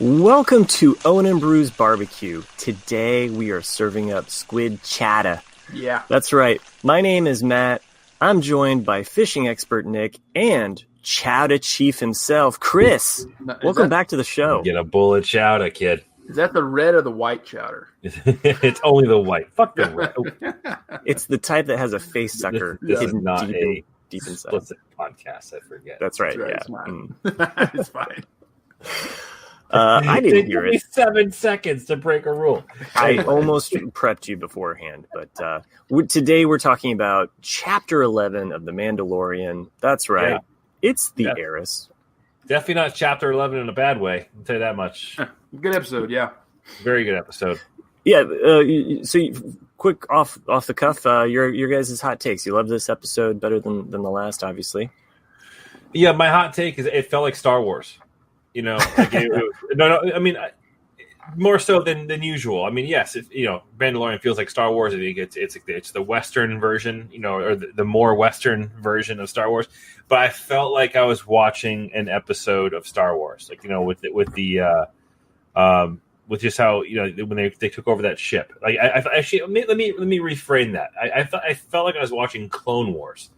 Welcome to Owen and Brew's Barbecue. Today we are serving up squid chowdah. Yeah. That's right. My name is Matt. I'm joined by fishing expert Nick and chowdah chief himself, Chris. Welcome back to the show. Get a bowl of chowder, kid. Is that the red or the white chowder? It's only the white. Fuck the red. It's the type that has a face sucker This is hidden not deep inside. explicit podcast. I forget. That's right. That's right, Yeah. it's fine. It's fine. I didn't hear It it. took me 7 seconds to break a rule. I almost prepped you beforehand, but today we're talking about Chapter 11 of The Mandalorian. That's right. Yeah. It's the Yeah. heiress. Definitely not chapter 11 in a bad way. I'll tell you that much. Good episode, yeah. Very good episode. Yeah. Quick off the cuff. Your guys' hot takes. You love this episode better than the last, obviously. Yeah, my hot take is it felt like Star Wars. You know, like I mean, more so than usual. I mean, yes, Mandalorian feels like Star Wars. I think it's the Western version, or the more Western version of Star Wars. But I felt like I was watching an episode of Star Wars, like with just how when they took over that ship. Like I actually let me reframe that. I felt like I was watching Clone Wars.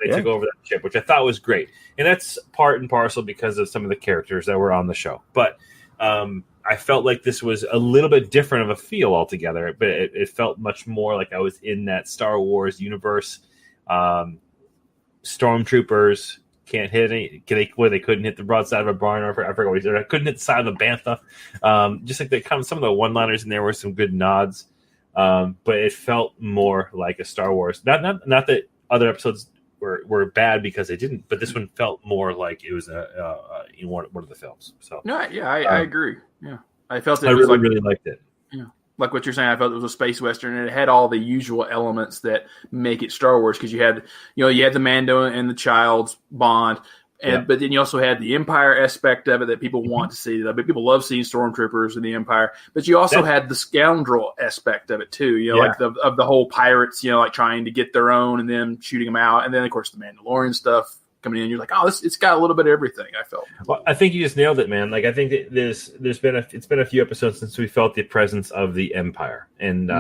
They took over that ship, which I thought was great. And that's part and parcel because of some of the characters that were on the show. But I felt like this was a little bit different of a feel altogether. But it felt much more like I was in that Star Wars universe. Stormtroopers can't hit any. They couldn't hit the broadside of a barn. I forgot what he said. I couldn't hit the side of a bantha. Just like some of the one-liners in there were some good nods. But it felt more like a Star Wars. Not that other episodes were bad because they didn't, but this one felt more like it was one of the films. So No, yeah, I agree. Yeah, I felt I really liked it. Yeah, like what you're saying. I felt it was a space western, and it had all the usual elements that make it Star Wars. Because you had the Mando and the child's bond, but then you also had the Empire aspect of it that people want to see. But people love seeing stormtroopers in the Empire. But you also had the scoundrel aspect of it too. Like of the whole pirates, like trying to get their own and then shooting them out, and then of course the Mandalorian stuff coming in. You're like, it's got a little bit of everything. I felt. Well, I think you just nailed it, man. Like I think that it's been a few episodes since we felt the presence of the Empire, and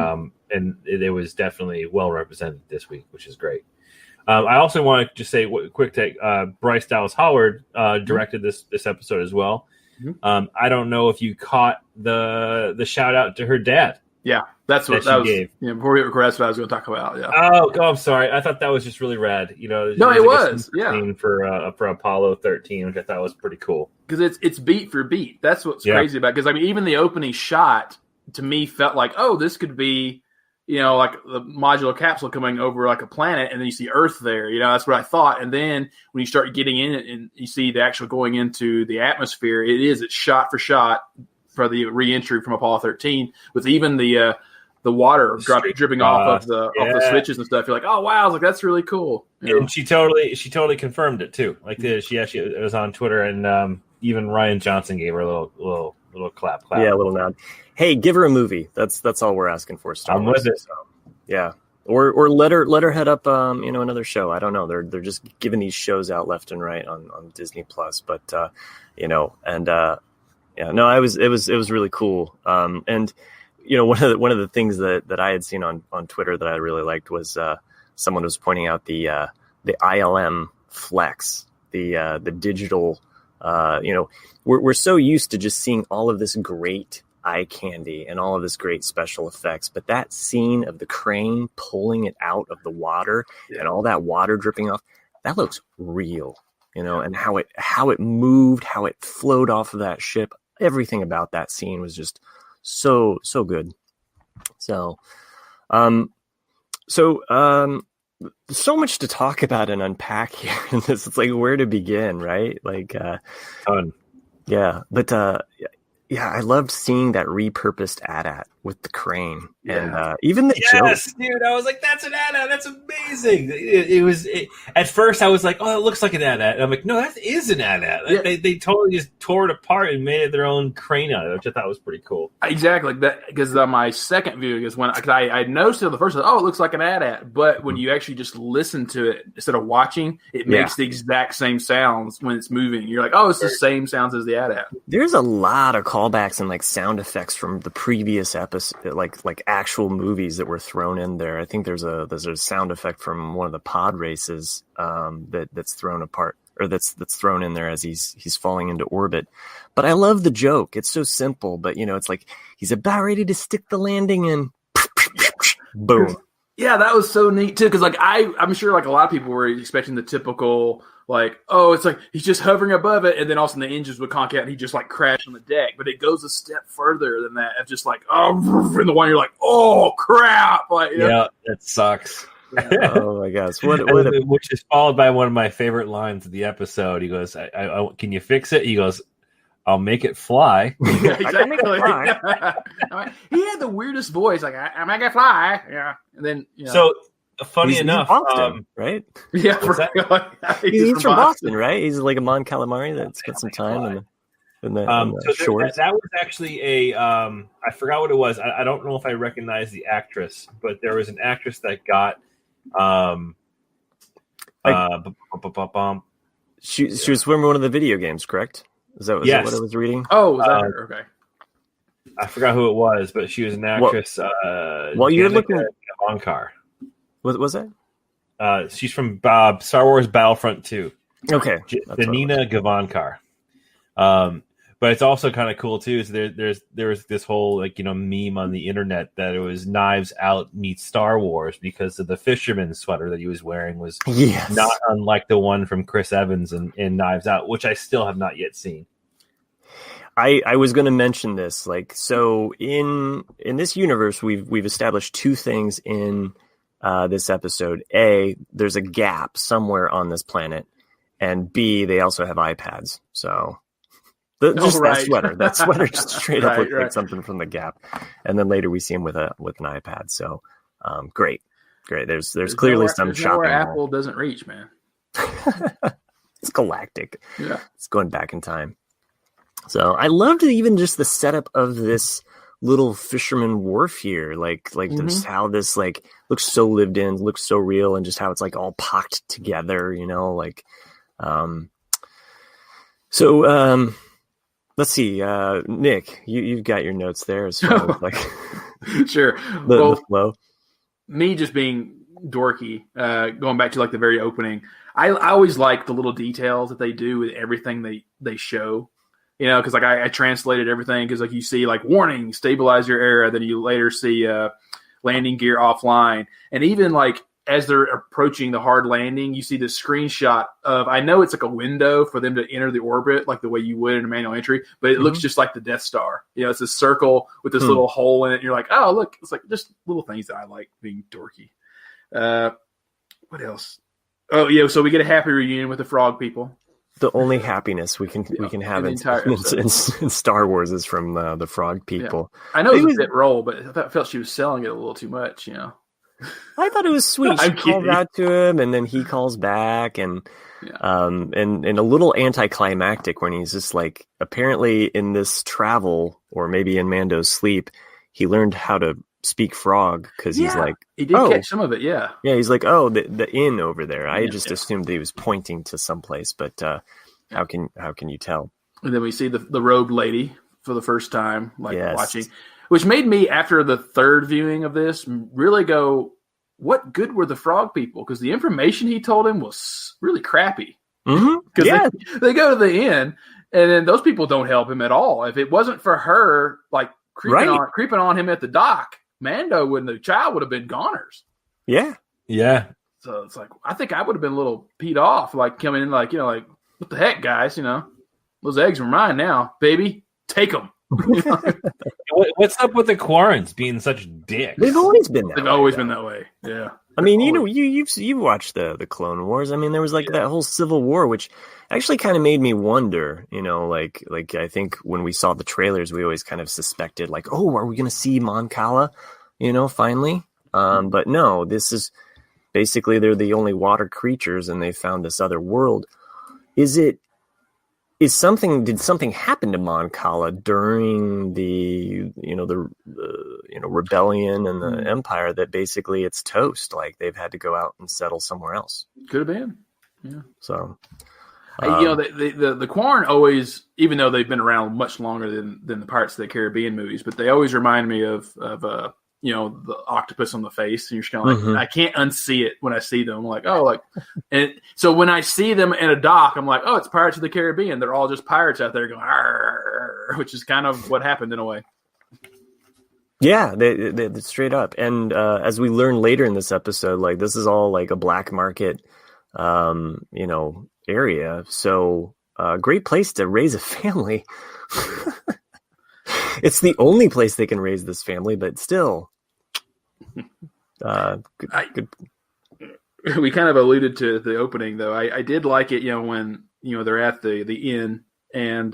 it was definitely well represented this week, which is great. I also want to just say quick take. Bryce Dallas Howard directed this episode as well. Mm-hmm. I don't know if you caught the shout out to her dad. Yeah, that's what that was. Gave. Yeah, before we record, that's what I was going to talk about. Yeah. Oh, I'm sorry. I thought that was just really rad. No, it was. Yeah. For Apollo 13, which I thought was pretty cool. Because it's beat for beat. That's what's crazy about. Because I mean, even the opening shot to me felt like, this could be. Like the modular capsule coming over like a planet, and then you see Earth there. That's what I thought. And then when you start getting in it and you see the actual going into the atmosphere, it's shot for shot for the re-entry from Apollo 13, with even the water dripping off of the switches and stuff. You're like, oh wow, I was like, that's really cool. And she totally confirmed it too. Like she actually it was on Twitter, and even Ryan Johnson gave her a little clap. Yeah, a little nod. Hey, give her a movie. That's all we're asking for. I'm with it. So, yeah, or let her head up. Another show. I don't know. They're just giving these shows out left and right on Disney Plus. But it was really cool. And one of the things that I had seen on Twitter that I really liked was someone was pointing out the ILM Flex, the digital. We're so used to just seeing all of this great eye candy and all of this great special effects, but that scene of the crane pulling it out of the water and all that water dripping off, that looks real, and how it moved, how it flowed off of that ship, everything about that scene was just so good. So so much to talk about and unpack here in this. It's like where to begin, right? Like fun. Yeah, but I loved seeing that repurposed AT-AT with the crane, and even the joke. Dude, I was like, "That's an AT-AT. That's amazing." It was. At first, I was like, "Oh, it looks like an AT-AT." And I'm like, "No, that is an AT-AT." Yeah. They totally just tore it apart and made it their own crane out of it, which I thought was pretty cool. Exactly, that because my second viewing is when I noticed it the first time. Oh, it looks like an AT-AT, but when you actually just listen to it instead of watching, it makes the exact same sounds when it's moving. You're like, "Oh, it's the same sounds as the AT-AT." There's a lot of callbacks and like sound effects from the previous episode, like actual movies that were thrown in there. I think there's a sound effect from one of the pod races that's thrown apart, or that's thrown in there as he's falling into orbit. But I love the joke. It's so simple, but it's like he's about ready to stick the landing in. Boom. Yeah, that was so neat too. Because like I'm sure like a lot of people were expecting the typical like, oh, it's like he's just hovering above it, and then all of a sudden the engines would conk out and he just like crash on the deck. But it goes a step further than that. It's just like, oh, and the one you're like, oh crap, like yeah, that sucks. Yeah. Oh my gosh, which is followed by one of my favorite lines of the episode. He goes, I "Can you fix it?" He goes, "I'll make it fly." Yeah, exactly. He had the weirdest voice, like "I make it fly." Yeah, and then so. Funny enough, he's Boston, right? Yeah, he's from Boston, right? He's like a Mon Calamari that spent some time in the shores. That was actually a I forgot what it was. I don't know if I recognize the actress, but there was an actress that got she was from one of the video games, correct? Is that what I was reading? Oh, was that her? Okay. I forgot who it was, but she was an actress. You're looking at Gavankar. What was that? She's from Star Wars Battlefront 2. Okay. Janina Gavankar. But it's also kind of cool too. Is there's this whole meme on the internet that it was Knives Out meets Star Wars because of the fisherman's sweater that he was wearing was not unlike the one from Chris Evans in Knives Out, which I still have not yet seen. I was going to mention this. So in this universe, we've established two things in this episode. A, there's a gap somewhere on this planet, and B, they also have iPads. So that sweater just straight up looks like something from the gap. And then later we see him with an iPad. So great. There's clearly some shopping where Apple doesn't reach, man. It's galactic. Yeah, it's going back in time. So I loved even just the setup of this little fisherman wharf here, just how this looks so lived in, looks so real, and just how it's all packed together, let's see, Nick, you've got your notes there as far as sure. the flow. Me just being dorky, going back to the very opening, I always like the little details that they do with everything they show. Because I translated everything because you see warning, stabilize your area. Then you later see landing gear offline. And even as they're approaching the hard landing, you see the screenshot of, I know it's a window for them to enter the orbit the way you would in a manual entry, but it looks just like the Death Star. It's a circle with this little hole in it. And you're like, oh, look, it's just little things that I like being dorky. What else? Oh, yeah. So we get a happy reunion with the frog people. The only happiness we can have in Star Wars is from the frog people. Yeah. I know it was a bit roll, but I felt she was selling it a little too much. I thought it was sweet. She calls out to him, and then he calls back, and a little anticlimactic when he's just apparently in this travel, or maybe in Mando's sleep, he learned how to speak frog because he's he did catch some of it. Yeah, he's the inn over there. I just assumed that he was pointing to someplace, but how can you tell? And then we see the robed lady for the first time, watching, which made me, after the third viewing of this, really go, what good were the frog people? Because the information he told him was really crappy. Because they go to the inn, and then those people don't help him at all. If it wasn't for her creeping on him at the dock, the child would have been goners. Yeah. So it's I think I would have been a little peed off, coming in, what the heck, guys? Those eggs are mine now, baby. Take them. What's up with the Quarrens being such dicks? They've always been that way. They've always been that way. Yeah. I mean, you've watched the Clone Wars. I mean, there was like that whole Civil War, which actually kind of made me wonder. Like I think when we saw the trailers, we always kind of suspected, like, oh, are we going to see Mon Cala? Finally. But no, this is basically they're the only water creatures, and they found this other world. Did something happen to Mon Cala during the rebellion and the Empire that basically it's toast? Like they've had to go out and settle somewhere else. Could have been, yeah. So, the Quarren always, even though they've been around much longer than the Pirates of the Caribbean movies, but they always remind me of the octopus on the face. And you're just kind of like, I can't unsee it when I see them. I'm like, and so when I see them in a dock, I'm like, oh, it's Pirates of the Caribbean. They're all just pirates out there going, arr, which is kind of what happened in a way. Yeah, they straight up. And as we learn later in this episode, like this is all like a black market, area. So great place to raise a family. It's the only place they can raise this family, but still. Good. We kind of alluded to the opening, though. I did like it, when they're at the inn, and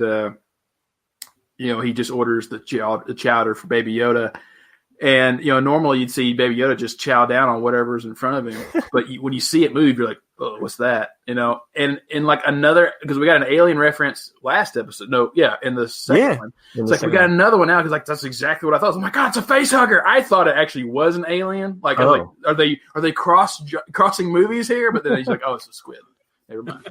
he just orders the chowder for Baby Yoda, and normally you'd see Baby Yoda just chow down on whatever's in front of him, but when you see it move, you're like, oh, what's that? And like another, because we got an alien reference last episode. In the second one. It's like we got another one now because like that's exactly what I thought. I'm like, God, it's a face hugger. I thought it actually was an alien. Like, I was like, are they crossing movies here? But then he's like, oh, it's a squid. Never mind.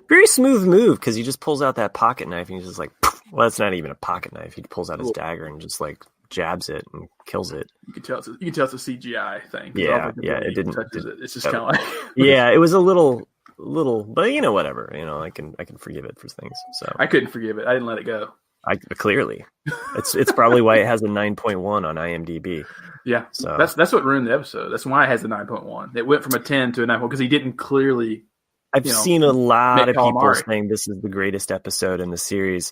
Very smooth move because he just pulls out that pocket knife and he's just like, well, that's not even a pocket knife. He pulls out his dagger and just like jabs it and kills it. You can tell it's a CGI thing. Yeah, it didn't. It's just kind of like yeah, it was a little, but whatever. I can forgive it for things. So I couldn't forgive it. I didn't let it go. Clearly, it's probably why it has a 9.1 on IMDb. Yeah, so that's what ruined the episode. That's why it has a 9.1. It went from a 10 to a 9.1 because he didn't clearly. I've seen a lot of people saying this is the greatest episode in the series.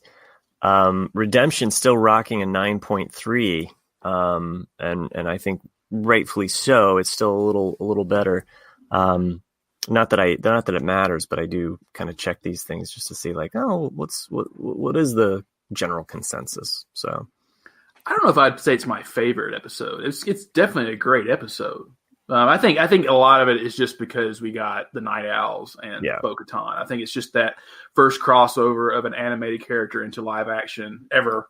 Redemption still rocking a 9.3, and I think rightfully so. It's still a little better. Not that it matters, but I do kind of check these things just to see like, oh, what is the general consensus? So I don't know if I'd say it's my favorite episode. It's definitely a great episode. I think a lot of it is just because we got the Night Owls and Bo-Katan. I think it's just that first crossover of an animated character into live action ever,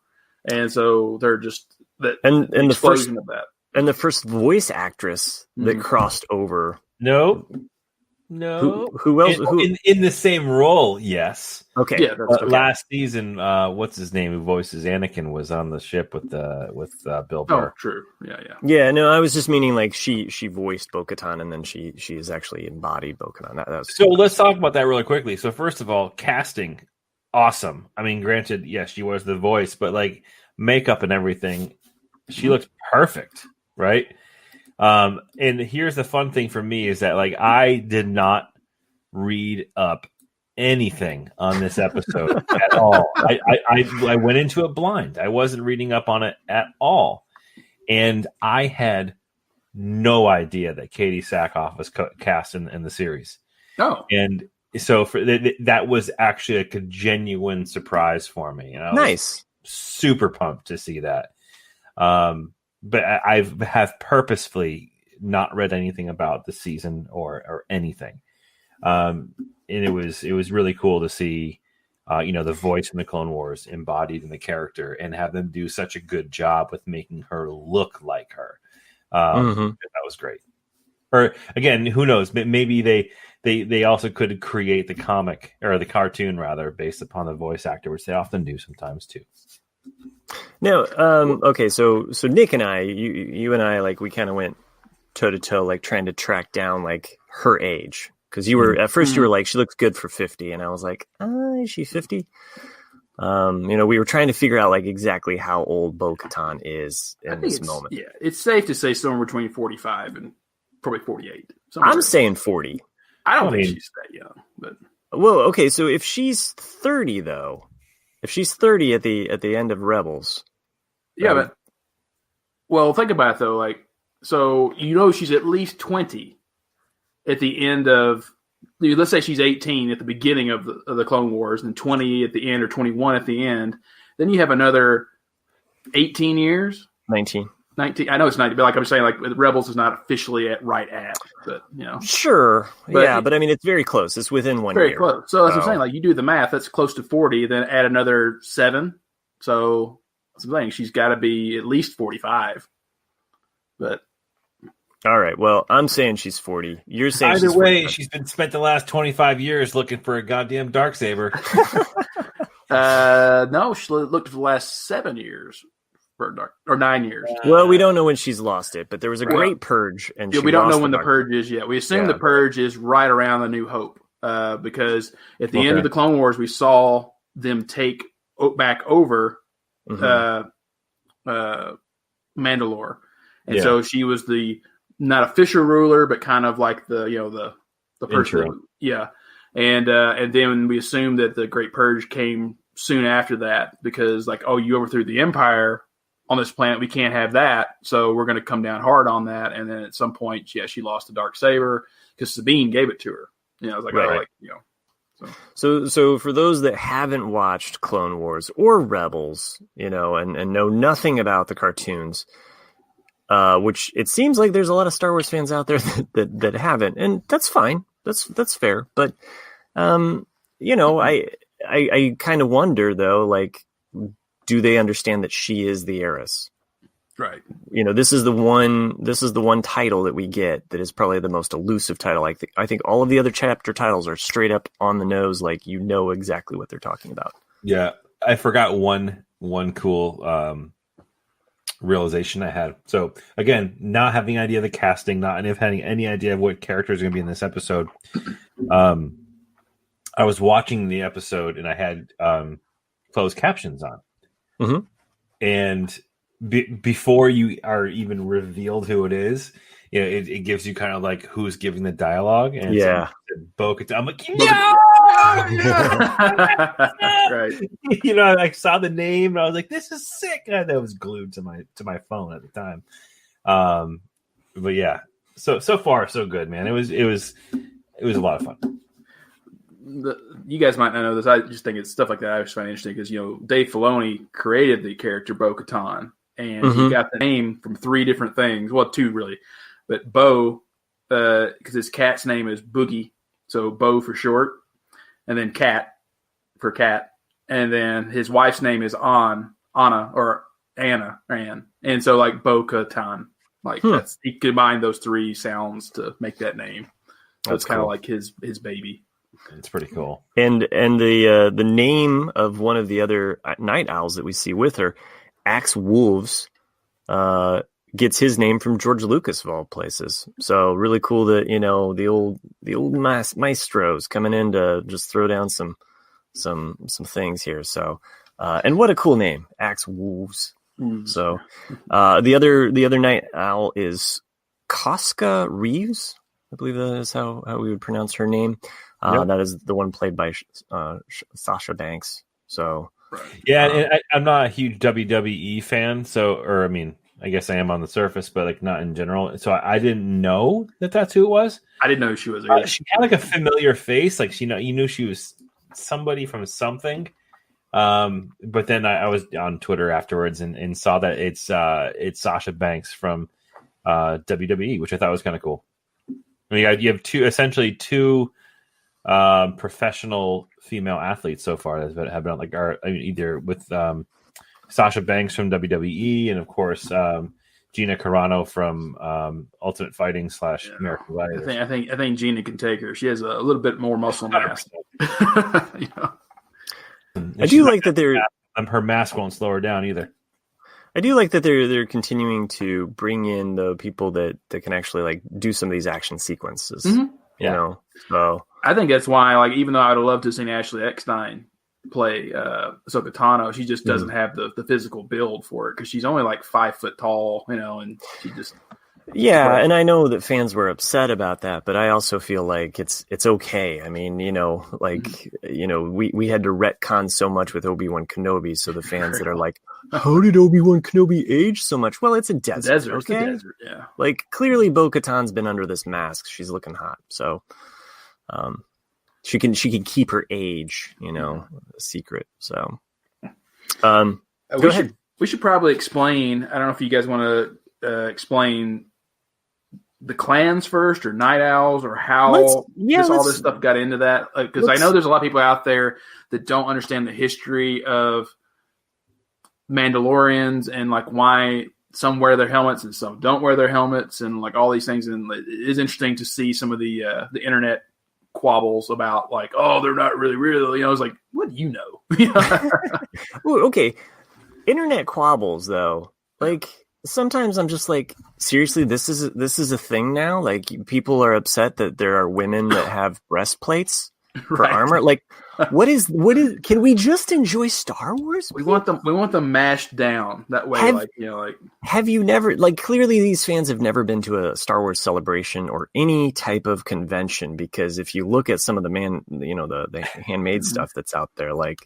and so they're just that and the first of that, and the first voice actress that crossed over. No. Who else? In the same role? Yes. Okay. Yeah. Okay. Last season, what's his name? Who voices Anakin was on the ship with Bill Burr. Oh, true. Yeah. Yeah. No, I was just meaning like she voiced Bo-Katan, and then she is actually embodied Bo-Katan. That was so. Let's talk about that really quickly. So first of all, casting, awesome. I mean, granted, yes, she was the voice, but like makeup and everything, she looked perfect, right? And here's the fun thing for me is that like I did not read up anything on this episode at all. I went into it blind. I wasn't reading up on it at all, and I had no idea that Katie Sackhoff was cast in the series. Oh, and so that was actually like a genuine surprise for me. Nice, super pumped to see that. But I have purposefully not read anything about the season or anything. And it was really cool to see, the voice in the Clone Wars embodied in the character and have them do such a good job with making her look like her. That was great. Or again, who knows? Maybe they also could create the comic or the cartoon rather based upon the voice actor, which they often do sometimes too. No, okay, so Nick and I, you and I, like we kind of went toe to toe, like trying to track down like her age, because you were at first you were like she looks good for 50, and I was like, is she 50? We were trying to figure out like exactly how old Bo-Katan is in this moment. Yeah, it's safe to say somewhere between 45 and probably 48. I'm saying 40. I don't think she's that young, but well, okay, so if she's 30 though. If she's 30 at the end of Rebels. Yeah, but think about it though, like so she's at least 20 at the end of, let's say she's 18 at the beginning of the Clone Wars, and 20 at the end, or 21 at the end, then you have another 18 years. 19. I know it's 90, but like I'm saying, like Rebels is not officially right at, but Sure. But I mean, it's very close. It's within 1 year. Very close. So as I'm saying, like you do the math, that's close to 40, then add another 7. So that's what I'm saying. She's got to be at least 45. But all right. Well, I'm saying she's 40. You're saying either way, she's been spent the last 25 years looking for a goddamn Darksaber. No, she looked for the last 7 years. Or 9 years. Well, we don't know when she's lost it, but there was a great purge, and we don't know when the purge is yet. We assume the purge is right around the New Hope, because at the end of the Clone Wars, we saw them take back over Mandalore, and so she was the not official ruler, but kind of like the person, and then we assume that the Great Purge came soon after that, because you overthrew the Empire on this planet, we can't have that, so we're going to come down hard on that. And then at some point, she lost the Darksaber because Sabine gave it to her. I was like, So for those that haven't watched Clone Wars or Rebels, and know nothing about the cartoons, which it seems like there's a lot of Star Wars fans out there that haven't, and that's fine. That's fair. But I kind of wonder though, like, do they understand that she is the heiress? Right. This is the one title that we get that is probably the most elusive title. I think all of the other chapter titles are straight up on the nose, like exactly what they're talking about. Yeah, I forgot one cool realization I had. So again, not having any idea of the casting, not having any idea of what characters are going to be in this episode. I was watching the episode and I had closed captions on. Mm-hmm. And before you are even revealed who it is, it gives you kind of like who's giving the dialogue. And Bo-Katan, I'm like, right. I saw the name and I was like, this is sick. And that was glued to my phone at the time. But yeah, so far so good, man. It was a lot of fun. You guys might not know this. I just think it's stuff like that I just find interesting because Dave Filoni created the character Bo-Katan, and he got the name from 3 different things. Well, 2 really, but Bo, because his cat's name is Boogie, so Bo for short, and then Cat for cat, and then his wife's name is Anna, and so like Bo-Katan, that's he combined those 3 sounds to make that name. That's kind of like his baby. It's pretty cool. And the name of one of the other night owls that we see with her, Axe Wolves, gets his name from George Lucas of all places. So really cool that the old maestros coming in to just throw down some things here. So and what a cool name, Axe Wolves. So the other night owl is Casca Reeves. I believe that is how we would pronounce her name. That is the one played by Sasha Banks. So, and I'm not a huge WWE fan. I guess I am on the surface, but not in general. So I didn't know that that's who it was. I didn't know who she was either. She had a familiar face, you knew she was somebody from something. But then I was on Twitter afterwards and saw that it's Sasha Banks from WWE, which I thought was kind of cool. I mean, you have two professional female athletes so far that have been on either with Sasha Banks from WWE and of course Gina Carano from Ultimate Fighting / American Gladiators. I think Gina can take her. She has a little bit more muscle mass. I do like that her mask won't slow her down either. I do like that they're continuing to bring in the people that can actually do some of these action sequences. So I think that's why, even though I would have loved to have seen Ashley Eckstein play Ahsoka Tano, she just doesn't have the physical build for it because she's only 5 foot tall, and she just Yeah, and I know that fans were upset about that, but I also feel like it's okay. I mean, we had to retcon so much with Obi-Wan Kenobi, so the fans that are like, how did Obi-Wan Kenobi age so much? Well, it's a desert, okay? It's a desert, yeah. Like, clearly Bo-Katan's been under this mask. She's looking hot, so she can keep her age, a secret. So, go ahead. We should probably explain. I don't know if you guys want to explain the clans first, or night owls, or how all this stuff got into that. Because I know there's a lot of people out there that don't understand the history of Mandalorians and like why some wear their helmets and some don't wear their helmets and like all these things. And it is interesting to see some of the internet quabbles about like, oh, they're not really real. I was like, what do you know? Well, okay. Internet quabbles though. Like, sometimes I'm just like, seriously, this is a thing now? Like, people are upset that there are women that have breastplates for armor? Like, what is can we just enjoy Star Wars? We want them mashed down that way. Have you never, like, clearly these fans have never been to a Star Wars celebration or any type of convention, because if you look at some of the handmade stuff that's out there, like,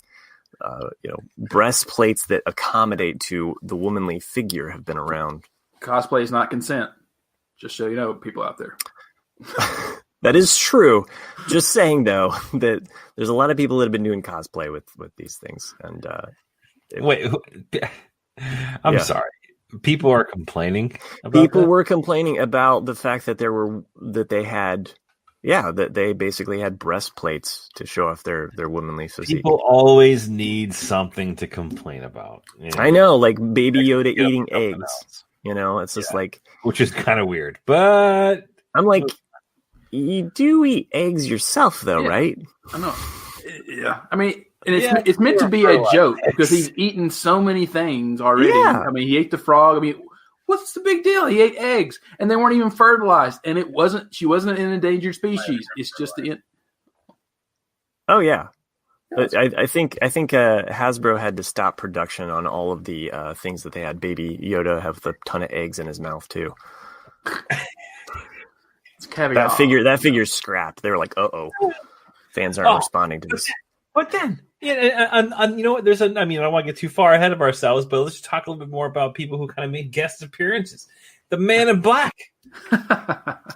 breastplates that accommodate to the womanly figure have been around. Cosplay is not consent. Just so you know, people out there. That is true. Just saying, though, that there's a lot of people that have been doing cosplay with these things. And wait, I'm sorry. People are complaining about People were complaining about the fact that they basically had breastplates to show off their womanly physique. People always need something to complain about. I know, like Baby Yoda eating eggs. Else. It's just like, which is kind of weird. But I'm like, you do eat eggs yourself, though, right? I know. Yeah, I mean, and it's meant to be a joke because he's eaten so many things already. Yeah. I mean, he ate the frog. I mean, what's the big deal? He ate eggs, and they weren't even fertilized, and she wasn't an endangered species. It's just the. Oh yeah, I think Hasbro had to stop production on all of the things that they had. Baby Yoda have a ton of eggs in his mouth too. That figure's scrapped. They were like, fans aren't responding to this. But then, and you know what? I don't want to get too far ahead of ourselves, but let's talk a little bit more about people who kind of made guest appearances. The Man in Black.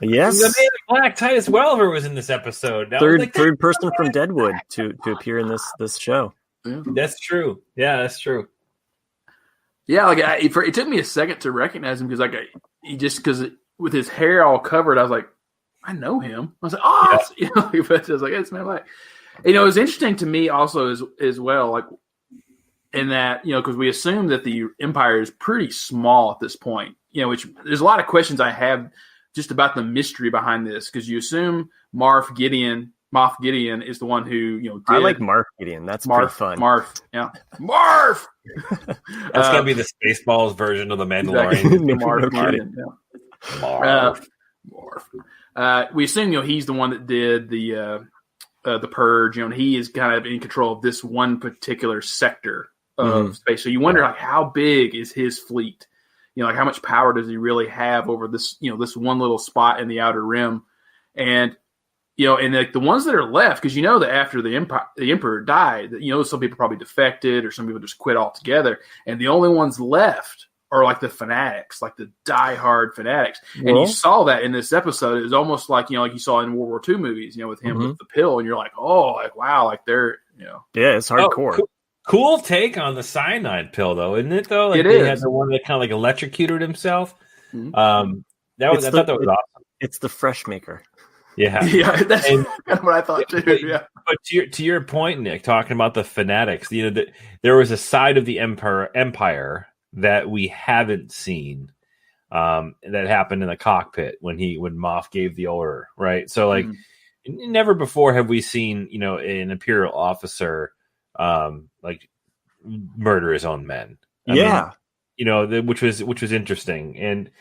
Yes. The Man in Black, Titus Welliver, was in this episode. Third person from Deadwood to appear in this show. Yeah. That's true. Yeah, that's true. Yeah, it took me a second to recognize him because with his hair all covered, I was like, I know him. I was like, but I was like, it's Man in Black. It was interesting to me also as well, like in that, because we assume that the Empire is pretty small at this point, which there's a lot of questions I have just about the mystery behind this, because you assume Moff Gideon is the one who, I like Moff Gideon. That's pretty fun. Marf. Yeah. Marf! That's going to be the Spaceballs version of the Mandalorian. Exactly. Marf. We assume, he's the one that did the purge, and he is kind of in control of this one particular sector of space. So you wonder, like, how big is his fleet? Like, how much power does he really have over this, this one little spot in the outer rim? And, and like the ones that are left, because that after the Emperor died, some people probably defected or some people just quit altogether. And the only ones left are like the fanatics, like the diehard fanatics. And you saw that in this episode. It was almost like, like you saw in World War II movies, with him with the pill, and you're like, oh, like, wow, like they're, Yeah, it's hardcore. Cool take on the cyanide pill, though, isn't it, though? Like, they had the one that kind of like electrocuted himself. Mm-hmm. I thought that was awesome. It's the fresh maker. Yeah. Yeah, that's kind of what I thought, too. Yeah. But to your point, Nick, talking about the fanatics, there was a side of the Empire that we haven't seen that happened in the cockpit when Moff gave the order, right? So like never before have we seen, an Imperial officer like murder his own men. I mean, which was interesting. And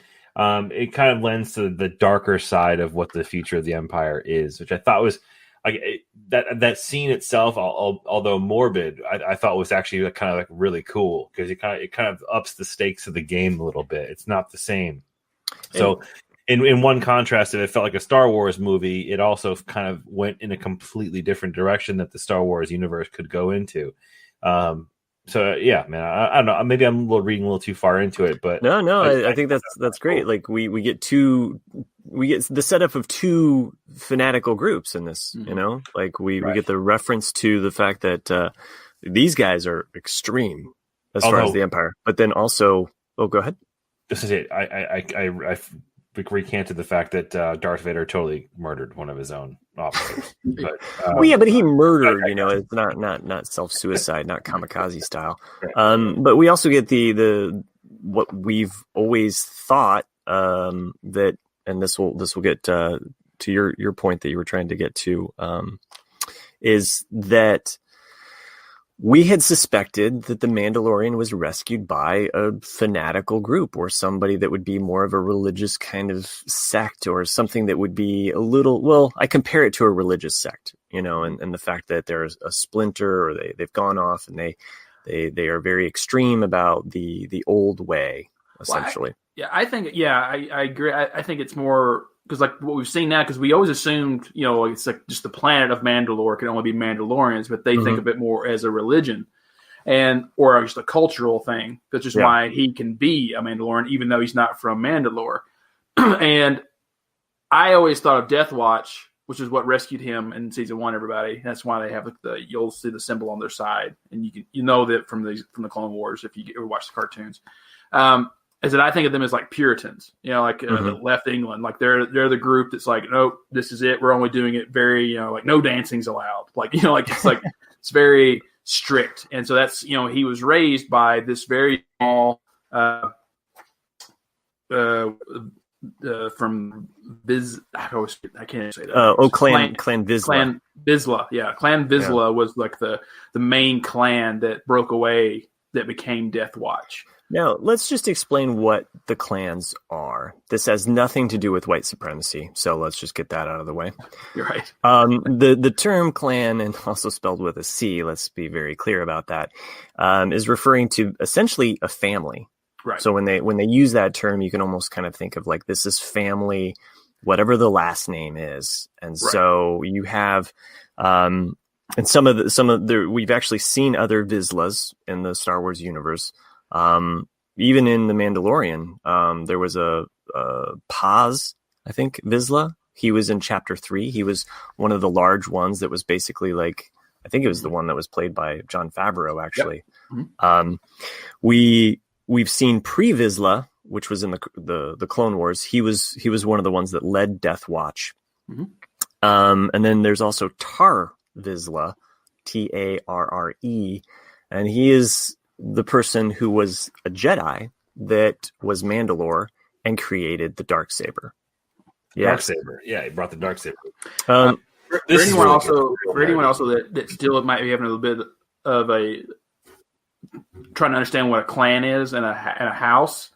it kind of lends to the darker side of what the future of the Empire is, which I thought was like that scene itself, although morbid, I thought was actually kind of like really cool, because it kind of ups the stakes of the game a little bit. It's not the same. So in one contrast, if it felt like a Star Wars movie, it also kind of went in a completely different direction that the Star Wars universe could go into. So yeah, man, I don't know. Maybe I'm reading a little too far into it, but I think that's great. Cool. Like we get the setup of two fanatical groups in this. Mm-hmm. You know, like we get the reference to the fact that these guys are extreme as far as the Empire, but then also, go ahead. This is it. I recanted the fact that Darth Vader totally murdered one of his own officers. But, but he murdered. It's not self-suicide, not kamikaze style. But we also get the what we've always thought that, and this will get to your point that you were trying to get to, is that we had suspected that the Mandalorian was rescued by a fanatical group or somebody that would be more of a religious kind of sect or something that would be a little, well, I compare it to a religious sect, and the fact that there's a splinter or they've gone off and they are very extreme about the old way, essentially. I agree. I think it's more because like what we've seen now, because we always assumed, it's like just the planet of Mandalore can only be Mandalorians, but they think of it more as a religion or just a cultural thing. That's just why he can be a Mandalorian, even though he's not from Mandalore. And I always thought of Death Watch, which is what rescued him in season 1. Everybody, that's why they have you'll see the symbol on their side, and you know that from the Clone Wars if you ever watch the cartoons. Is that I think of them as like Puritans, the left England, like they're the group that's like, nope, this is it. We're only doing it very, like no dancing's allowed. Like, like it's like, it's very strict. And so that's, he was raised by this very small, from Viz, I can't say that. Clan Vizsla. Clan Vizsla. Yeah. Clan Vizsla was like the main clan that broke away that became Death Watch. Now, let's just explain what the clans are. This has nothing to do with white supremacy, so let's just get that out of the way. You're right. The term clan, and also spelled with a C, let's be very clear about that, is referring to essentially a family. Right. So when they use that term, you can almost kind of think of like this is family, whatever the last name is, and so you have. And some of the we've actually seen other Vizslas in the Star Wars universe. Even in the Mandalorian, there was a Paz, I think, Vizsla. He was in Chapter 3. He was one of the large ones that was basically like, I think it was the one that was played by Jon Favreau, actually. Yep. Mm-hmm. We've seen Pre-Vizsla, which was in the Clone Wars. He was one of the ones that led Death Watch. Mm-hmm. And then there's also Tar Vizsla, Tarre, and he is the person who was a Jedi that was Mandalore and created the Darksaber. Yes. Darksaber. Yeah, he brought the Darksaber. For anyone also that still might be having a little bit of a trying to understand what a clan is and a house.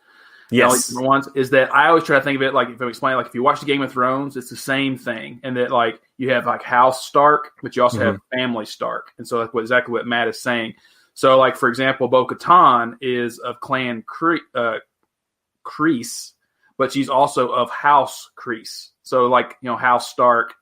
Yes. Ones is that I always try to think of it like if I explain, like if you watch the Game of Thrones, it's the same thing, and that like you have like House Stark, but you also have Family Stark, and so like exactly what Matt is saying. So like for example, Bo-Katan is of Clan Kreese, but she's also of House Kreese. So like House Stark,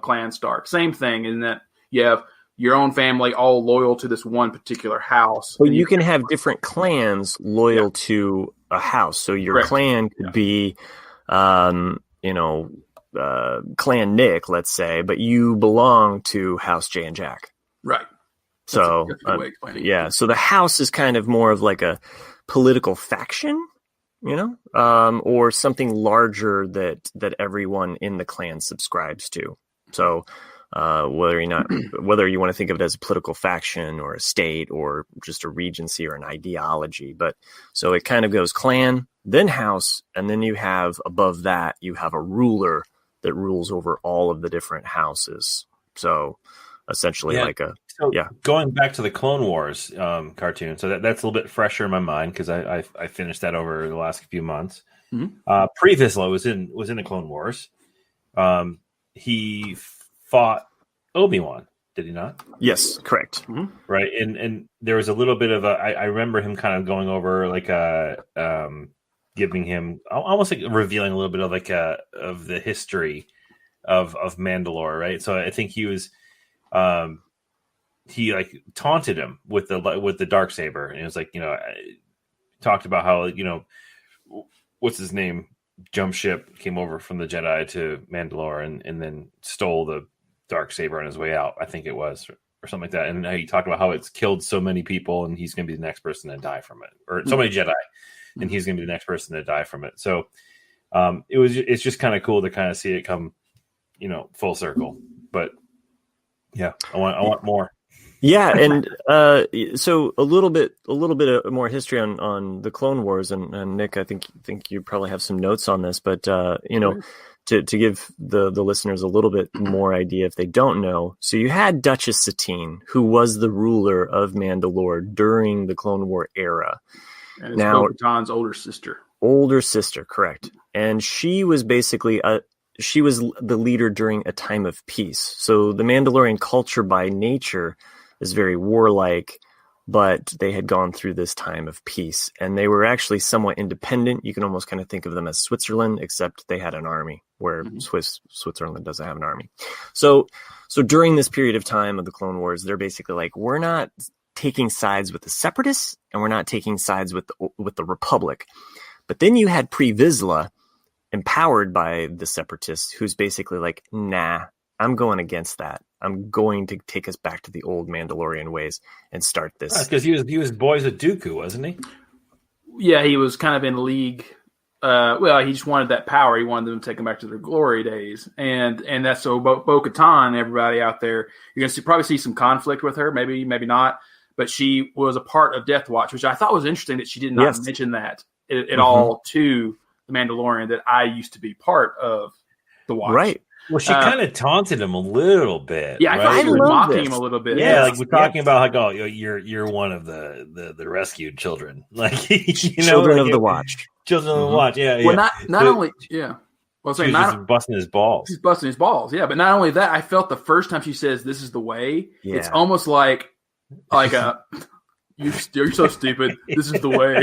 Clan Stark, same thing, in that you have your own family all loyal to this one particular house. Well, you can have different clans loyal to a house. So your clan could be, Clan Nick, let's say, but you belong to House Jay and Jack. Right. So, so the house is kind of more of like a political faction, or something larger that everyone in the clan subscribes to. So, whether you want to think of it as a political faction or a state or just a regency or an ideology, but so it kind of goes clan, then house, and then you have above that you have a ruler that rules over all of the different houses. So essentially, going back to the Clone Wars cartoon, so that's a little bit fresher in my mind because I finished that over the last few months. Mm-hmm. Pre-Vizsla was in the Clone Wars. He fought Obi-Wan, did he not? Yes, correct. Mm-hmm. Right, and there was a little bit of I remember him kind of going over like a giving him almost like revealing a little bit of like of the history of Mandalore, right? So I think he was he like taunted him with the Darksaber, and it was like, talked about how, what's his name, jump ship came over from the Jedi to Mandalore and then stole the Darksaber on his way out, I think it was, or something like that. And he talked about how it's killed so many people and he's going to be the next person to die from it, or so many Jedi, and he's going to be the next person to die from it. So it's just kind of cool to kind of see it come, full circle. But yeah, I want more. Yeah, and so a little bit more history on the Clone Wars, and Nick, I think you probably have some notes on this, but to give the listeners a little bit more idea if they don't know. So you had Duchess Satine, who was the ruler of Mandalore during the Clone War era. And it's Bo-Katan's older sister. Older sister, correct. And she was basically she was the leader during a time of peace. So the Mandalorian culture by nature is very warlike, but they had gone through this time of peace, and they were actually somewhat independent. You can almost kind of think of them as Switzerland, except they had an army, where Switzerland doesn't have an army. So during this period of time of the Clone Wars, they're basically like, we're not taking sides with the Separatists, and we're not taking sides with the Republic. But then you had Pre Vizsla, empowered by the Separatists, who's basically like, nah, I'm going against that. I'm going to take us back to the old Mandalorian ways and start this. Because he was boys with Dooku, wasn't he? Yeah, he was kind of in league. He just wanted that power. He wanted them to take them back to their glory days, and that's so Bo-Katan, everybody out there, you're going to probably see some conflict with her, maybe not. But she was a part of Death Watch, which I thought was interesting that she did not mention that at all to the Mandalorian, that I used to be part of the Watch. Right. Well, she kind of taunted him a little bit. Yeah, right? I thought she was mocking him a little bit. Yeah, like we're talking about like, oh, you're one of the rescued children, like children of the Watch. Children of the Watch. Yeah. Well, not only. Well, she's just busting his balls. She's busting his balls. Yeah, but not only that, I felt the first time she says, "This is the way." Yeah. It's almost like a. You're so stupid. This is the way.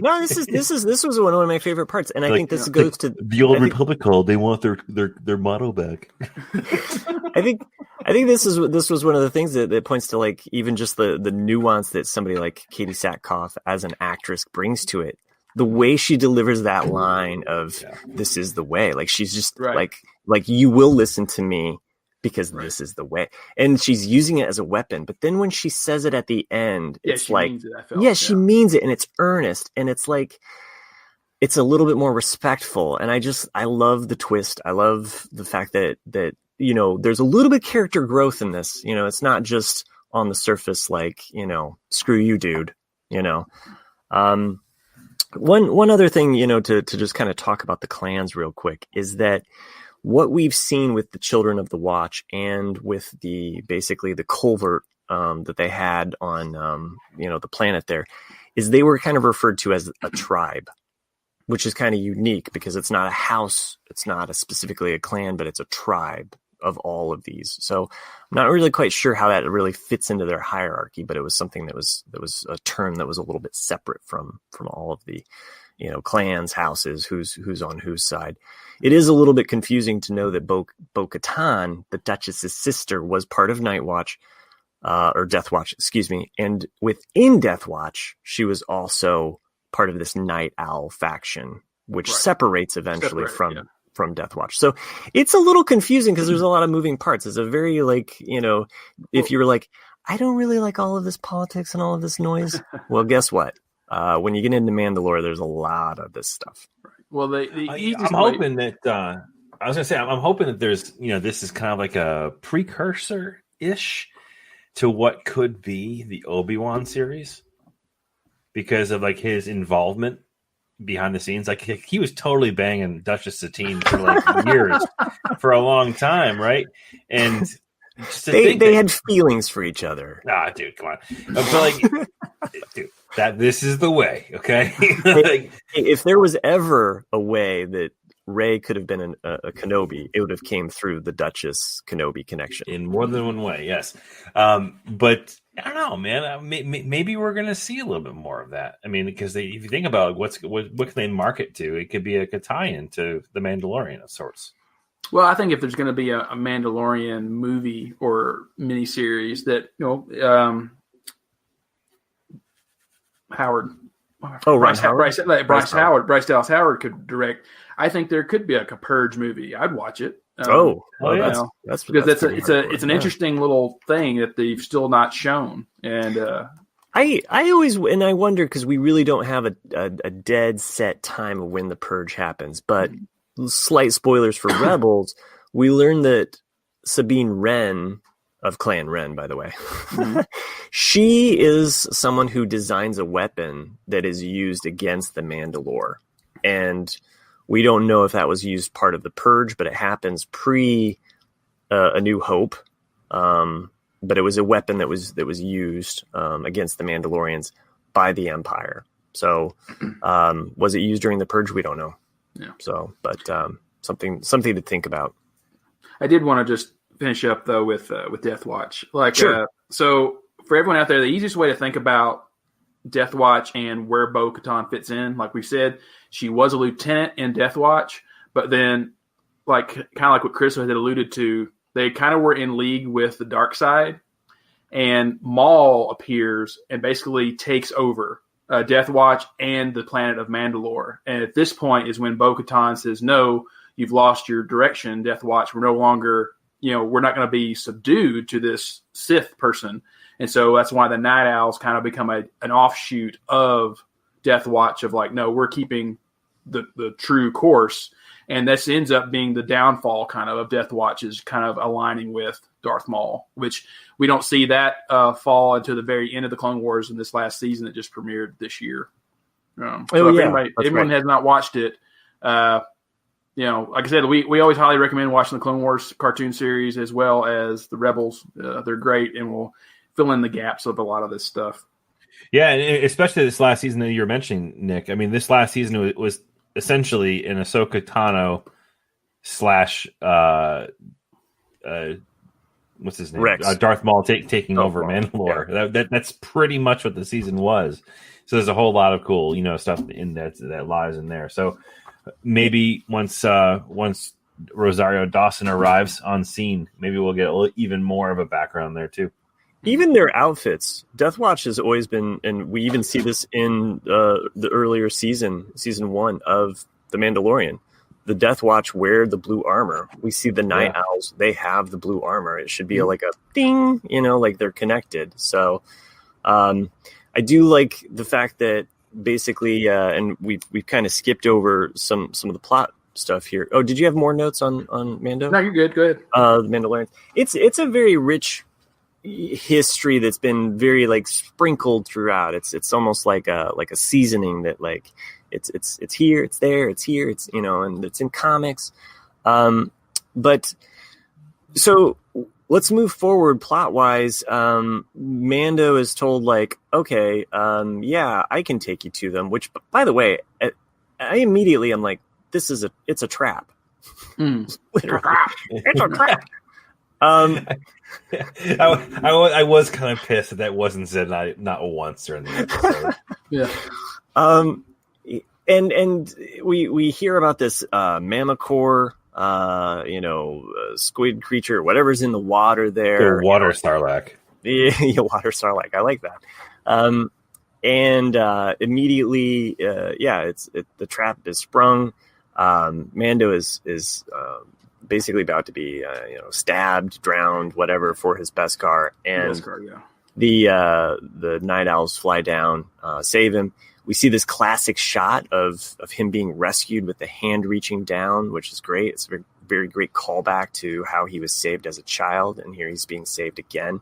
No, this was one of my favorite parts, and I think this goes to the old Republic call. They want their motto back. I think this was one of the things that points to like even just the nuance that somebody like Katie Sackhoff as an actress brings to it. The way she delivers that line of "This is the way," like she's just like you will listen to me. Because this is the way. And she's using it as a weapon. But then when she says it at the end, it's like, she means it, and it's earnest. And it's like, it's a little bit more respectful. And I love the twist. I love the fact that, there's a little bit of character growth in this. It's not just on the surface, like, screw you, dude, One other thing, to just kind of talk about the clans real quick is that what we've seen with the Children of the Watch and with basically the culvert that they had on the planet there is they were kind of referred to as a tribe, which is kind of unique because it's not a house, it's not specifically a clan, but it's a tribe of all of these. So I'm not really quite sure how that really fits into their hierarchy, but it was something that was a term that was a little bit separate from all of the clans, houses, who's on whose side. It is a little bit confusing to know that Bo-Katan, the Duchess's sister, was part of Night Watch, or Death Watch, excuse me. And within Death Watch, she was also part of this Night Owl faction, which separates eventually from Death Watch. So it's a little confusing because there's a lot of moving parts. It's a very if you were like, I don't really like all of this politics and all of this noise. Well, guess what? When you get into Mandalore, there's a lot of this stuff. Right. Well, I'm hoping that I was going to say, I'm hoping that there's, this is kind of like a precursor-ish to what could be the Obi-Wan series because of like his involvement behind the scenes. Like he was totally banging Duchess Satine for like years, for a long time, right? And they had feelings for each other. Ah, dude, come on. But like, dude, this is the way, okay? If there was ever a way that Rey could have been a Kenobi, it would have came through the Duchess Kenobi connection. In more than one way, yes. But I don't know, man. Maybe we're going to see a little bit more of that. I mean, because if you think about what can they market to, it could be a tie-in to the Mandalorian of sorts. Well, I think if there's going to be a Mandalorian movie or miniseries that Bryce Dallas Howard could direct, I think there could be a Purge movie. I'd watch it. That's because it's an interesting little thing that they've still not shown, and I always wonder because we really don't have a dead set time of when the Purge happens. But slight spoilers for Rebels, we learned that Sabine Wren of Clan Wren, by the way, she is someone who designs a weapon that is used against the Mandalore, and we don't know if that was used part of the Purge, but it happens pre A New Hope. But it was a weapon that was used against the Mandalorians by the Empire. So was it used during the Purge? We don't know. Yeah. So, but something to think about. I did want to just finish up though with Death Watch. Sure. So for everyone out there, the easiest way to think about Death Watch and where Bo-Katan fits in, like we said, she was a lieutenant in Death Watch, but then kind of like what Chris had alluded to, they kind of were in league with the dark side, and Maul appears and basically takes over Death Watch and the planet of Mandalore. And at this point is when Bo-Katan says, no, you've lost your direction, Death Watch. We're no longer, we're not going to be subdued to this Sith person. And so that's why the Night Owls kind of become an offshoot of Death Watch of no, we're keeping the true course. And this ends up being the downfall kind of Death Watch, is kind of aligning with Darth Maul, which we don't see that fall until the very end of the Clone Wars in this last season that just premiered this year. If anyone has not watched it, like I said, we always highly recommend watching the Clone Wars cartoon series as well as the Rebels. They're great, and will fill in the gaps of a lot of this stuff. Yeah, and especially this last season that you were mentioning, Nick. I mean, this last season was essentially an Ahsoka Tano / what's his name? Rex. Darth Maul taking over Mandalore. Yeah. That's pretty much what the season was. So there's a whole lot of cool, stuff in that lies in there. So maybe once Rosario Dawson arrives on scene, maybe we'll get even more of a background there too. Even their outfits, Death Watch has always been, and we even see this in the earlier season 1 of The Mandalorian. The Death Watch wear the blue armor. We see the Night Owls; they have the blue armor. It should be like a ding, like they're connected. So, I do like the fact that basically, and we've kind of skipped over some of the plot stuff here. Oh, did you have more notes on Mando? No, you're good. Go ahead. The Mandalorian. It's a very rich history that's been very sprinkled throughout. It's almost like a seasoning that it's here, it's there, it's here, it's and it's in comics. But so let's move forward plot wise. Mando is told okay, I can take you to them. Which, by the way, I immediately I'm like, it's a trap. Literally, it's a trap. I was kind of pissed that wasn't said not once during the episode. Yeah. And we hear about this Mammacore, squid creature, whatever's in the water there. The water sarlacc. Yeah, water sarlacc. I like that. And immediately, the trap is sprung. Mando is basically about to be, stabbed, drowned, whatever, for his Beskar, and the Night Owls fly down, save him. We see this classic shot of him being rescued with the hand reaching down, which is great. It's a very, very great callback to how he was saved as a child, and here he's being saved again.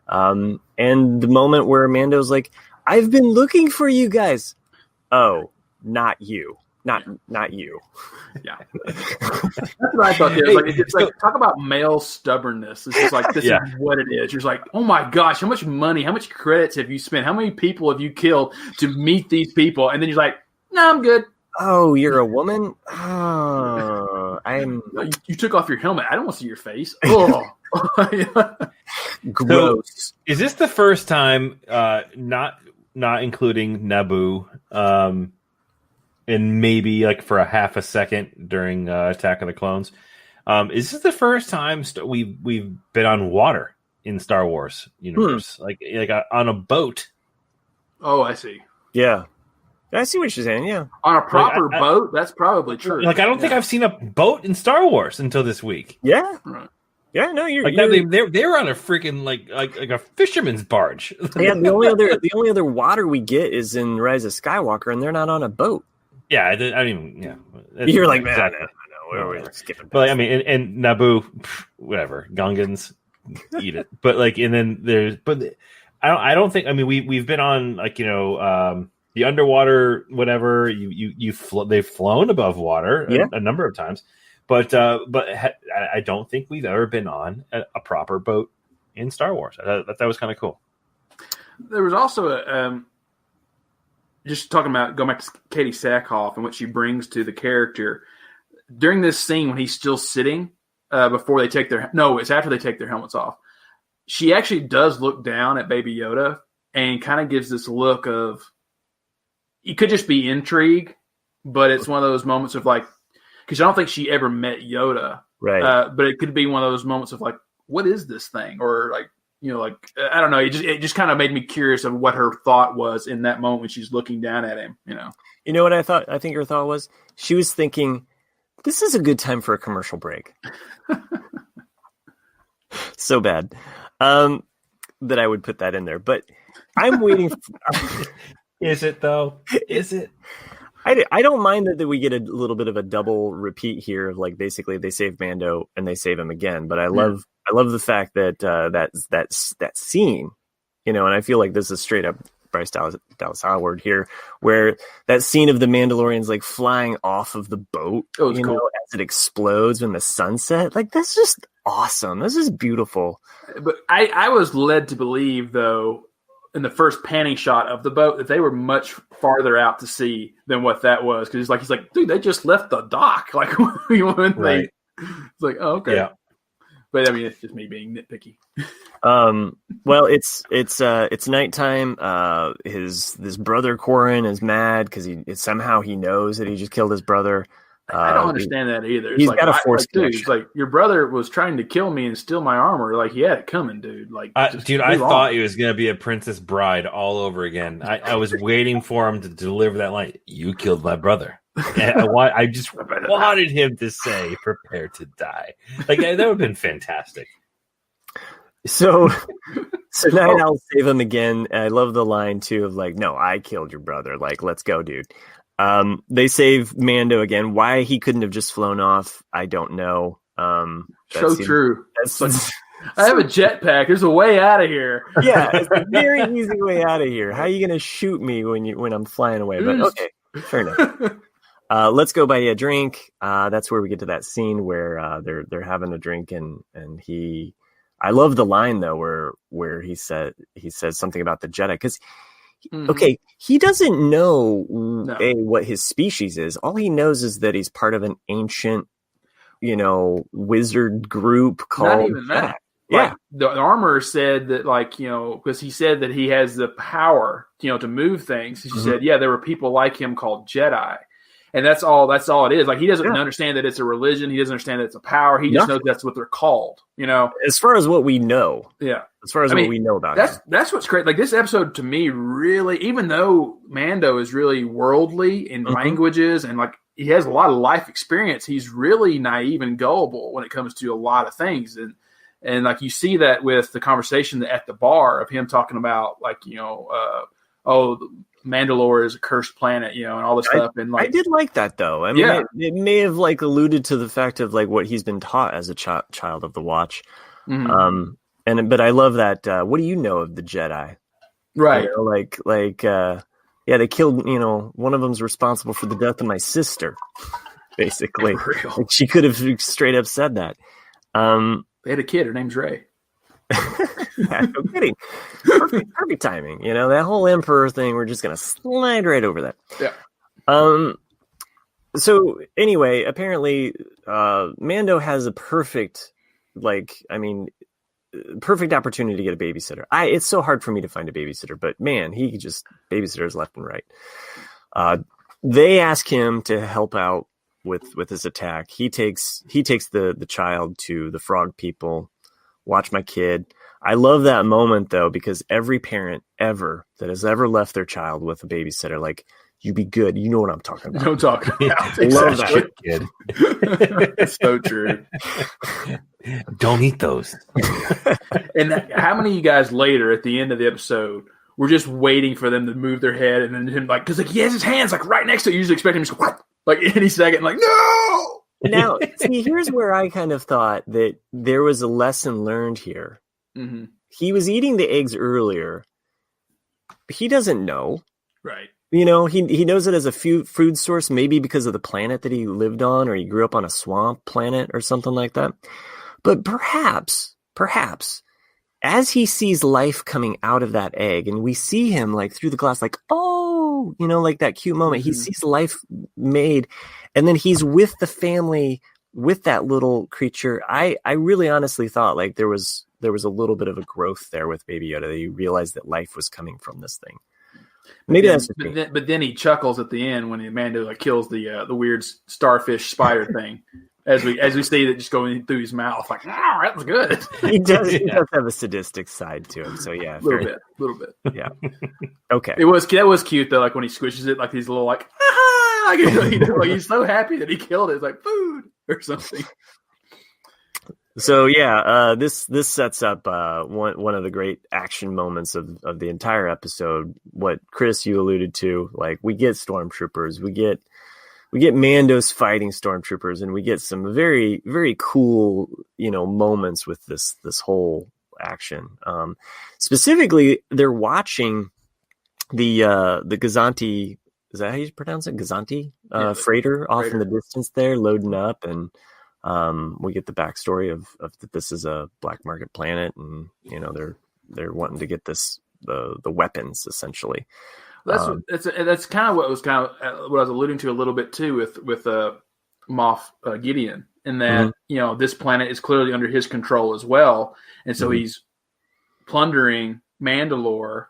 And the moment where Mando's like, "I've been looking for you guys." Oh, not you. Not you. Yeah. That's what I thought. It's talk about male stubbornness. It's just this is what it is. You're just like, oh my gosh, how much money, how much credits have you spent? How many people have you killed to meet these people? And then you're like, no, I'm good. Oh, you're a woman? Oh, You took off your helmet. I don't want to see your face. Oh. Gross. So, is this the first time, not including Naboo, and maybe like for a half a second during Attack of the Clones, is this the first time we've been on water in Star Wars universe, like on a boat? Oh, I see. Yeah, I see what you're saying. Yeah, on a proper boat, that's probably true. Like, I don't think I've seen a boat in Star Wars until this week. Yeah, right. Yeah, no, you're like they were on a freaking like a fisherman's barge. Yeah, the only other water we get is in Rise of Skywalker, and they're not on a boat. Yeah, I didn't even. Yeah, you're like, man, I know. We're skipping. But I mean, and Naboo, whatever, Gungans, eat it. But like, and then there's, but I don't think. I mean, we've been on like the underwater whatever. They've flown above water a number of times. But I don't think we've ever been on a proper boat in Star Wars. That was kind of cool. There was also just talking about going back to Katie Sackhoff and what she brings to the character during this scene when he's still sitting before they take it's after they take their helmets off. She actually does look down at Baby Yoda and kind of gives this look of, it could just be intrigue, but it's one of those moments of like, because I don't think she ever met Yoda, right? But it could be one of those moments of like, what is this thing? Or like, like I don't know. It just kind of made me curious of what her thought was in that moment when she's looking down at him. You know what I thought? I think her thought was she was thinking, this is a good time for a commercial break. So bad that I would put that in there, but I'm waiting. Is it though? Is it? I don't mind that we get a little bit of a double repeat here of like basically they save Mando and they save him again. But I love the fact that that scene, and I feel like this is straight up Bryce Dallas Howard here, where that scene of the Mandalorians like flying off of the boat, cool. As it explodes in the sunset, like that's just awesome. This is beautiful. But I was led to believe though, in the first panning shot of the boat, that they were much farther out to sea than what that was. Because he's like, dude, they just left the dock. Like, right. It's like, oh, okay. Yeah. But I mean, it's just me being nitpicky. Well, it's nighttime. His brother Corrin is mad because somehow he knows that he just killed his brother. I don't understand that either. It's he's like, got a force dude. It's like your brother was trying to kill me and steal my armor. Like he had it coming, dude. Like, dude, I thought he was gonna be a Princess Bride all over again. I was waiting for him to deliver that line. You killed my brother. And I just wanted him to say, "Prepare to die." Like that would have been fantastic. So Night Owl save him again. I love the line too of like, "No, I killed your brother. Like, let's go, dude." They save Mando again. Why he couldn't have just flown off, I don't know. True. I have a jetpack. There's a way out of here. Yeah, it's a very easy way out of here. How are you going to shoot me when I'm flying away? But okay, fair enough. Let's go buy you a drink. That's where we get to that scene where they're having a drink and he. I love the line though where he says something about the Jedi because. Mm-hmm. Okay, he doesn't know what his species is. All he knows is that he's part of an ancient, wizard group called. Not even that. Yeah, like, the armor said that, because he said that he has the power, to move things. He said, there were people like him called Jedi, and that's all it is. Like he doesn't understand that it's a religion. He doesn't understand that it's a power. He just knows that's what they're called. As far as what we know. Yeah. As far as what we know about that's what's great. Like this episode to me really, even though Mando is really worldly in languages and like he has a lot of life experience, he's really naive and gullible when it comes to a lot of things. And like you see that with the conversation at the bar of him talking about like, Mandalore is a cursed planet, and all this stuff. And like, I did like that though. I mean, it may have like alluded to the fact of like what he's been taught as a child of the Watch. Mm-hmm. But I love that. What do you know of the Jedi? Right. They killed, one of them's responsible for the death of my sister, basically. Like, she could have straight up said that. They had a kid. Her name's Rey. Yeah, no kidding. Perfect timing. That whole Emperor thing, we're just going to slide right over that. Yeah. So anyway, apparently, Mando has a perfect, perfect opportunity to get a babysitter. It's so hard for me to find a babysitter, but man, he just babysitters left and right. They ask him to help out with his attack. He takes the child to the frog people. Watch my kid. I love that moment though, because every parent ever that has ever left their child with a babysitter, like, you be good. You know what I'm talking about. Don't talk about. Love that kid. It's so true. Don't eat those. And how many of you guys later at the end of the episode were just waiting for them to move their head and then him because he has his hands right next to it. You usually expect him to go any second, no. Now, see, here's where I kind of thought that there was a lesson learned here. Mm-hmm. He was eating the eggs earlier. He doesn't know. Right. He knows it as a food source, maybe because of the planet that he lived on, or he grew up on a swamp planet or something like that. But perhaps, as he sees life coming out of that egg, and we see him through the glass, that cute moment, he sees life made, and then he's with the family, with that little creature. I really honestly thought there was a little bit of a growth there with Baby Yoda, that he realized that life was coming from this thing. Maybe that's just me. But then he chuckles at the end when Amanda kills the weird starfish spider thing, as we see it just going through his mouth. That was good. He does have a sadistic side to him. So yeah, a little bit. Yeah. Okay. That was cute though. When he squishes it, these little he's so happy that he killed it. It's food or something. So yeah, this sets up one of the great action moments of the entire episode. What Chris, you alluded to, we get stormtroopers, we get Mandos fighting stormtroopers, and we get some very, very cool moments with this whole action. Specifically, they're watching the Gazanti. Is that how you pronounce it? Gazanti freighter off in the distance there, loading up, and we get the backstory of that this is a black market planet, and they're wanting to get the weapons essentially. That's kind of what was what I was alluding to a little bit too with Moff Gideon, in that this planet is clearly under his control as well, and so he's plundering Mandalore,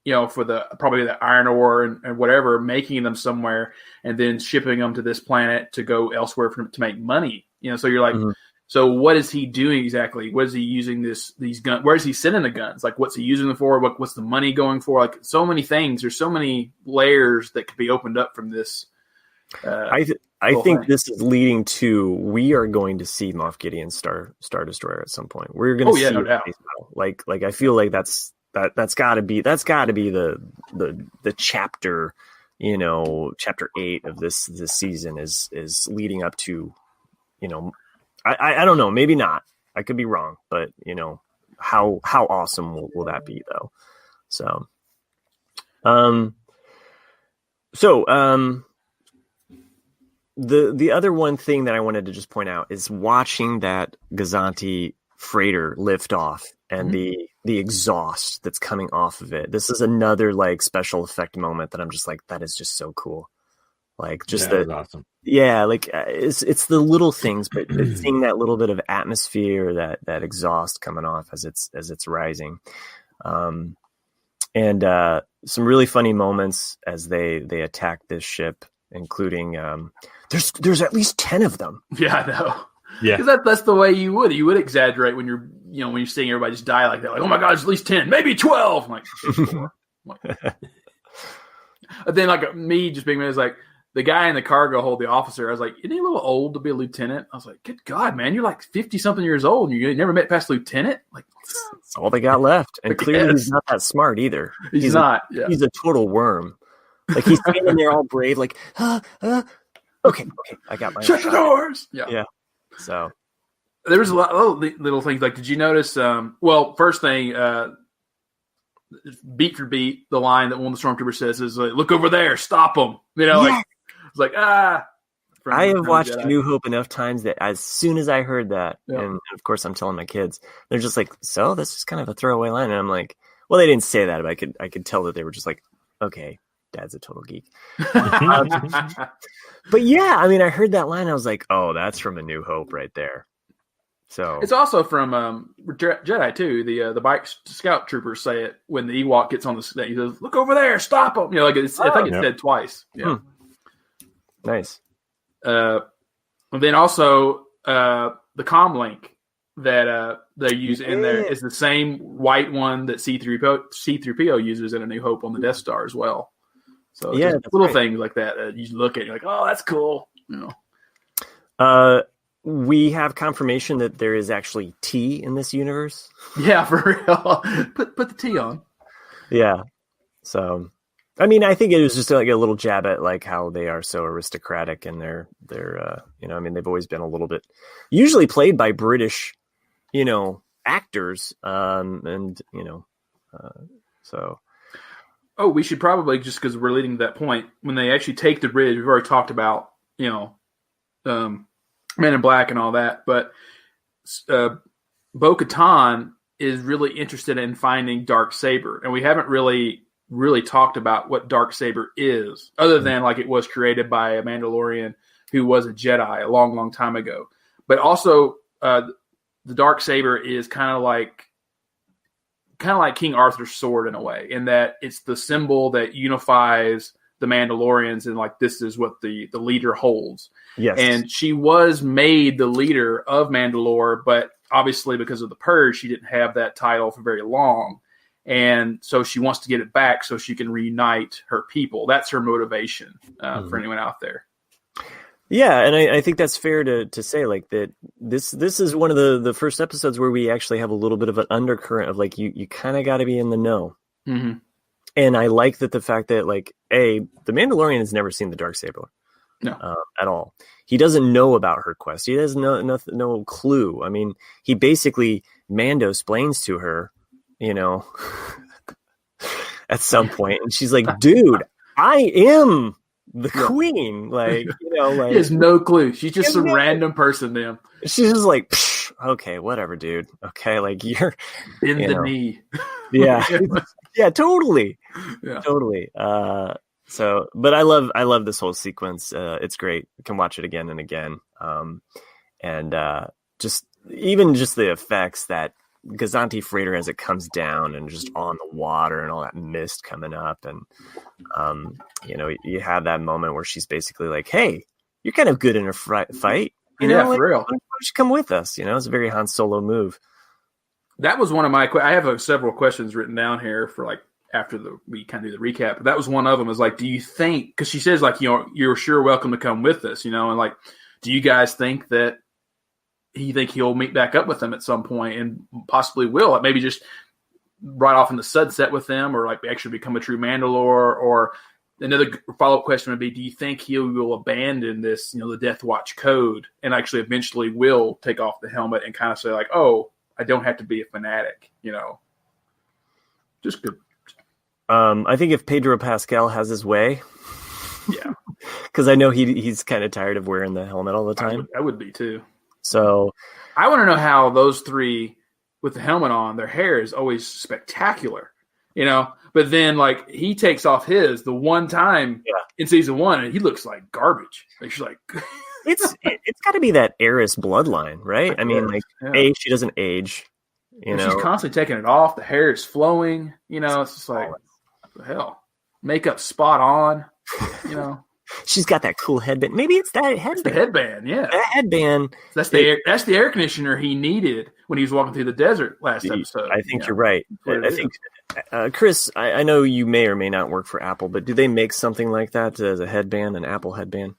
for probably the iron ore and whatever, making them somewhere, and then shipping them to this planet to go elsewhere to make money. So you're so what is he doing exactly? What is he using these guns? Where is he sending the guns? What's he using them for? What's the money going for? So many things. There's so many layers that could be opened up from this. I think this is leading to, we are going to see Moff Gideon's Star Destroyer at some point. We're going to see no doubt. I feel like that's got to be the chapter, chapter 8 of this season is leading up to, I don't know, maybe not. I could be wrong, but how awesome will that be though? So, the other one thing that I wanted to just point out is watching that Gazanti freighter lift off and the exhaust that's coming off of it. This is another special effect moment that I'm just that is just so cool. That was awesome. Yeah, it's the little things, but seeing that little bit of atmosphere, that exhaust coming off as it's rising, and some really funny moments as they attack this ship, including there's at least 10 of them. Yeah, I know. Yeah, because that's the way you would exaggerate when you're when you're seeing everybody just die like that. Oh my God, there's at least 10, maybe 12. I'm and then me just being is the guy in the cargo hold, the officer, I was isn't he a little old to be a lieutenant? I was good God, man, you're 50-something years old and you never met past lieutenant? That's all they got left. And clearly he's not that smart either. He's not. He's a total worm. He's standing there all brave, okay, I got my shut the doors. Yeah. So there was a lot of little things. Did you notice? First thing, beat for beat, the line that one of the stormtroopers says is "Look over there, stop them." Yes. It's I have watched A New Hope enough times that as soon as I heard that, and of course I'm telling my kids, they're just so this is kind of a throwaway line, and I'm well, they didn't say that, but I could tell that they were just okay, Dad's a total geek. But yeah, I heard that line, I was oh, that's from A New Hope right there. So it's also from Jedi too. The bike scout troopers say it when the Ewok gets on the snake. He says, "Look over there, stop him!" I think it's said twice. Yeah, nice. And then also the comlink that they use in there is the same white one that C-3PO uses in A New Hope on the Death Star as well. So little things like that you look at, you're like, oh, that's cool. We have confirmation that there is actually tea in this universe. Yeah, for real. Put the tea on. Yeah. So, I mean, I think it was just like a little jab at like how they are so aristocratic and they're I mean, they've always been a little bit usually played by British, actors. So. Oh, we should probably, just because we're leading to that point, when they actually take the bridge, we've already talked about, Men in Black and all that, but Bo-Katan is really interested in finding Darksaber, and we haven't really talked about what Darksaber is, other than like it was created by a Mandalorian who was a Jedi a long, long time ago. But also, the Darksaber is kind of like King Arthur's sword in a way, in that it's the symbol that unifies the Mandalorians, and like this is what the leader holds. Yes. And she was made the leader of Mandalore, but obviously because of the Purge, she didn't have that title for very long. And so she wants to get it back so she can reunite her people. That's her motivation for anyone out there. Yeah, and I think that's fair to say, like, that this is one of the first episodes where we actually have a little bit of an undercurrent of like you kind of got to be in the know. Mm-hmm. And I like that the fact that like the Mandalorian has never seen the Darksaber. No. At all. He doesn't know about her quest. He has no clue. I mean, he basically Mando explains to her, at some point, and she's like, "Dude, I am the queen." Like, like he has no clue. She's just some random person to him. She's just like, okay, whatever, dude. Okay, like you're in the knee. Yeah, yeah, totally, yeah. Totally. So, but I love this whole sequence. It's great. You can watch it again and again. And just the effects that Gazanti freighter as it comes down and just on the water and all that mist coming up. And, you have that moment where she's basically like, "Hey, you're kind of good in a fight. For real. Why don't you come with us?" It's a very Han Solo move. That was one of my, I have several questions written down here for like, after we kind of do the recap, but that was one of them. Is like, do you think, because she says like, you're sure welcome to come with us, and like, do you guys think that he'll meet back up with them at some point and possibly will, like maybe just ride off in the sunset with them, or like actually become a true Mandalore? Or another follow-up question would be, do you think he will abandon this, the Death Watch code, and actually eventually will take off the helmet and kind of say like, oh, I don't have to be a fanatic, just good. I think if Pedro Pascal has his way, yeah, because I know he's kind of tired of wearing the helmet all the time. I would be too. So I want to know how those three with the helmet on, their hair is always spectacular, but then like he takes off his the one time in season 1 and he looks like garbage. Like she's like, it's got to be that heiress bloodline, right? I mean, like she doesn't age. She's constantly taking it off. The hair is flowing. It's just like, what the hell? Makeup spot on. She's got that cool headband. Maybe it's that headband. It's the headband, yeah. That headband. That's the air conditioner he needed when he was walking through the desert last episode. I think you're right. I think, Chris, I know you may or may not work for Apple, but do they make something like that as a headband, an Apple headband?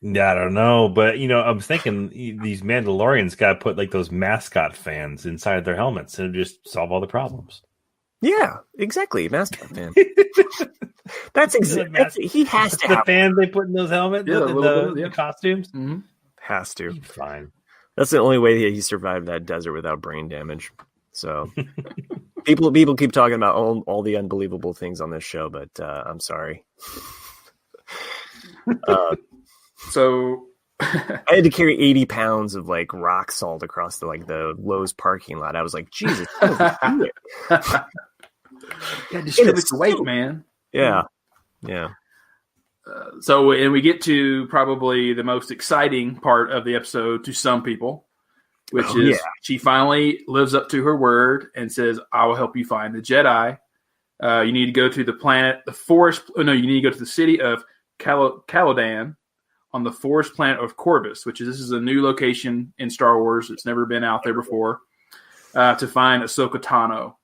Yeah, I don't know, but I'm thinking these Mandalorians got to put like those mascot fans inside their helmets and just solve all the problems. Yeah, exactly. Mascot fan. That's exactly. He has to the have fans they put in those helmets, the costumes. Mm-hmm. Has to. He's fine. That's the only way he survived that desert without brain damage. So people keep talking about all the unbelievable things on this show, but I'm sorry. So I had to carry 80 pounds of like rock salt across the Lowe's parking lot. I was like, Jesus, how do you do it? Yeah, distribute the weight, man. Yeah. And we get to probably the most exciting part of the episode to some people. which is she finally lives up to her word and says, "I will help you find the Jedi. You need to go to the planet, the forest. You need to go to the city of Calodan on the forest planet of Corvus, this is a new location in Star Wars. It's never been out there before, to find Ahsoka Tano."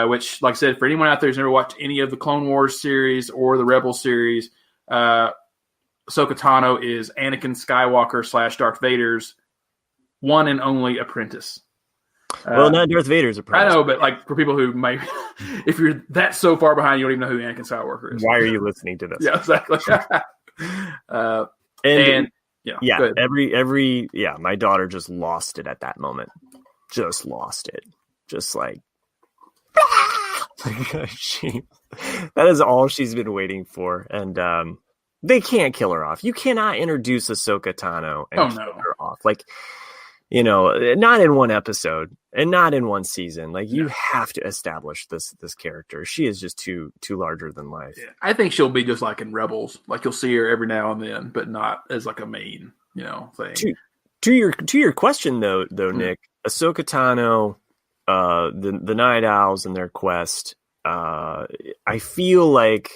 Which, like I said, for anyone out there who's never watched any of the Clone Wars series or the Rebel series, Ahsoka Tano is Anakin Skywalker / Darth Vader's one and only apprentice. Well, not Darth Vader's apprentice. I know, but like for people who might, if you're that so far behind, you don't even know who Anakin Skywalker is. Why are you listening to this? Yeah, exactly. My daughter just lost it at that moment. Just lost it. Just like. That is all she's been waiting for, and they can't kill her off. You cannot introduce Ahsoka Tano and kill her off, like, not in one episode and not in one season. Like, you have to establish this character. She is just too larger than life. Yeah. I think she'll be just like in Rebels, like you'll see her every now and then, but not as like a main, thing. To your question though, Nick, Ahsoka Tano. The Night Owls and their quest, I feel like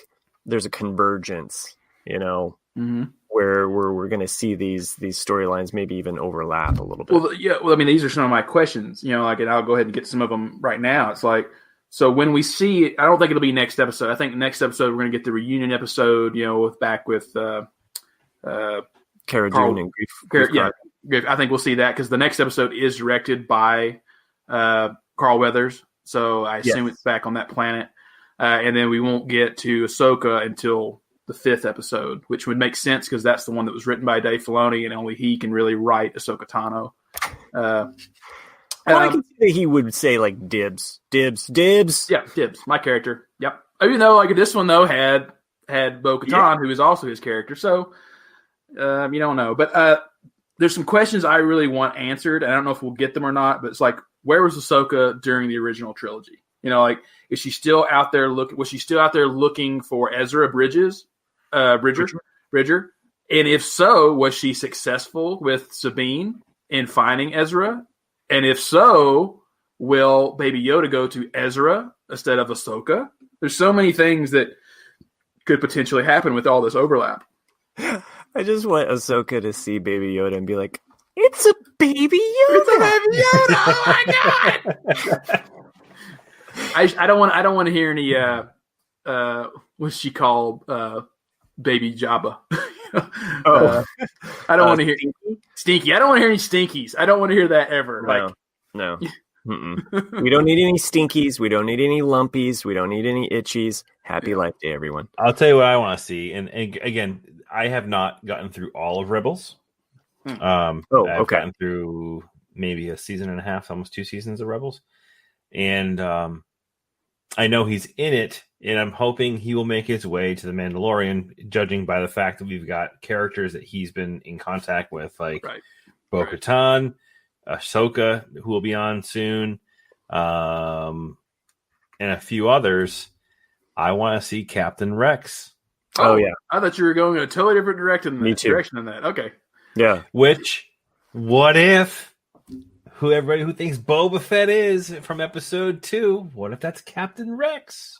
there's a convergence, where we're going to see these storylines maybe even overlap a little bit. Well, these are some of my questions, and I'll go ahead and get some of them right now. It's like, so when we see, I don't think it'll be next episode. I think next episode we're going to get the reunion episode, with Cara Dune and Grief. Grief. I think we'll see that because the next episode is directed by Carl Weathers, so I assume it's back on that planet, and then we won't get to Ahsoka until the 5th episode, which would make sense because that's the one that was written by Dave Filoni, and only he can really write Ahsoka Tano. I can see that he would say like dibs. Yeah, dibs. My character. Yep. Even though like this one though had Bo-Katan, who is also his character, so you don't know, but there's some questions I really want answered. And I don't know if we'll get them or not, but it's like, where was Ahsoka during the original trilogy? Is she still out there was she still out there looking for Ezra Bridger? And if so, was she successful with Sabine in finding Ezra? And if so, will Baby Yoda go to Ezra instead of Ahsoka? There's so many things that could potentially happen with all this overlap. I just want Ahsoka to see Baby Yoda and be like, "It's a Baby Yoda! It's a Baby Yoda! Oh my god!" I don't want to hear any what's she called? Baby Jabba. I don't want to hear Stinky. I don't want to hear any Stinkies. I don't want to hear that ever. No. We don't need any Stinkies. We don't need any Lumpies. We don't need any Itchies. Happy Life Day, everyone. I'll tell you what I want to see. And again, I have not gotten through all of Rebels. I've gotten through maybe a season and a half, almost 2 seasons of Rebels. And I know he's in it, and I'm hoping he will make his way to the Mandalorian, judging by the fact that we've got characters that he's been in contact with, like Bo-Katan, Ahsoka, who will be on soon, and a few others. I want to see Captain Rex. Oh yeah, I thought you were going in a totally different direction than that. Okay. Yeah. What if everybody who thinks Boba Fett is from episode 2, what if that's Captain Rex?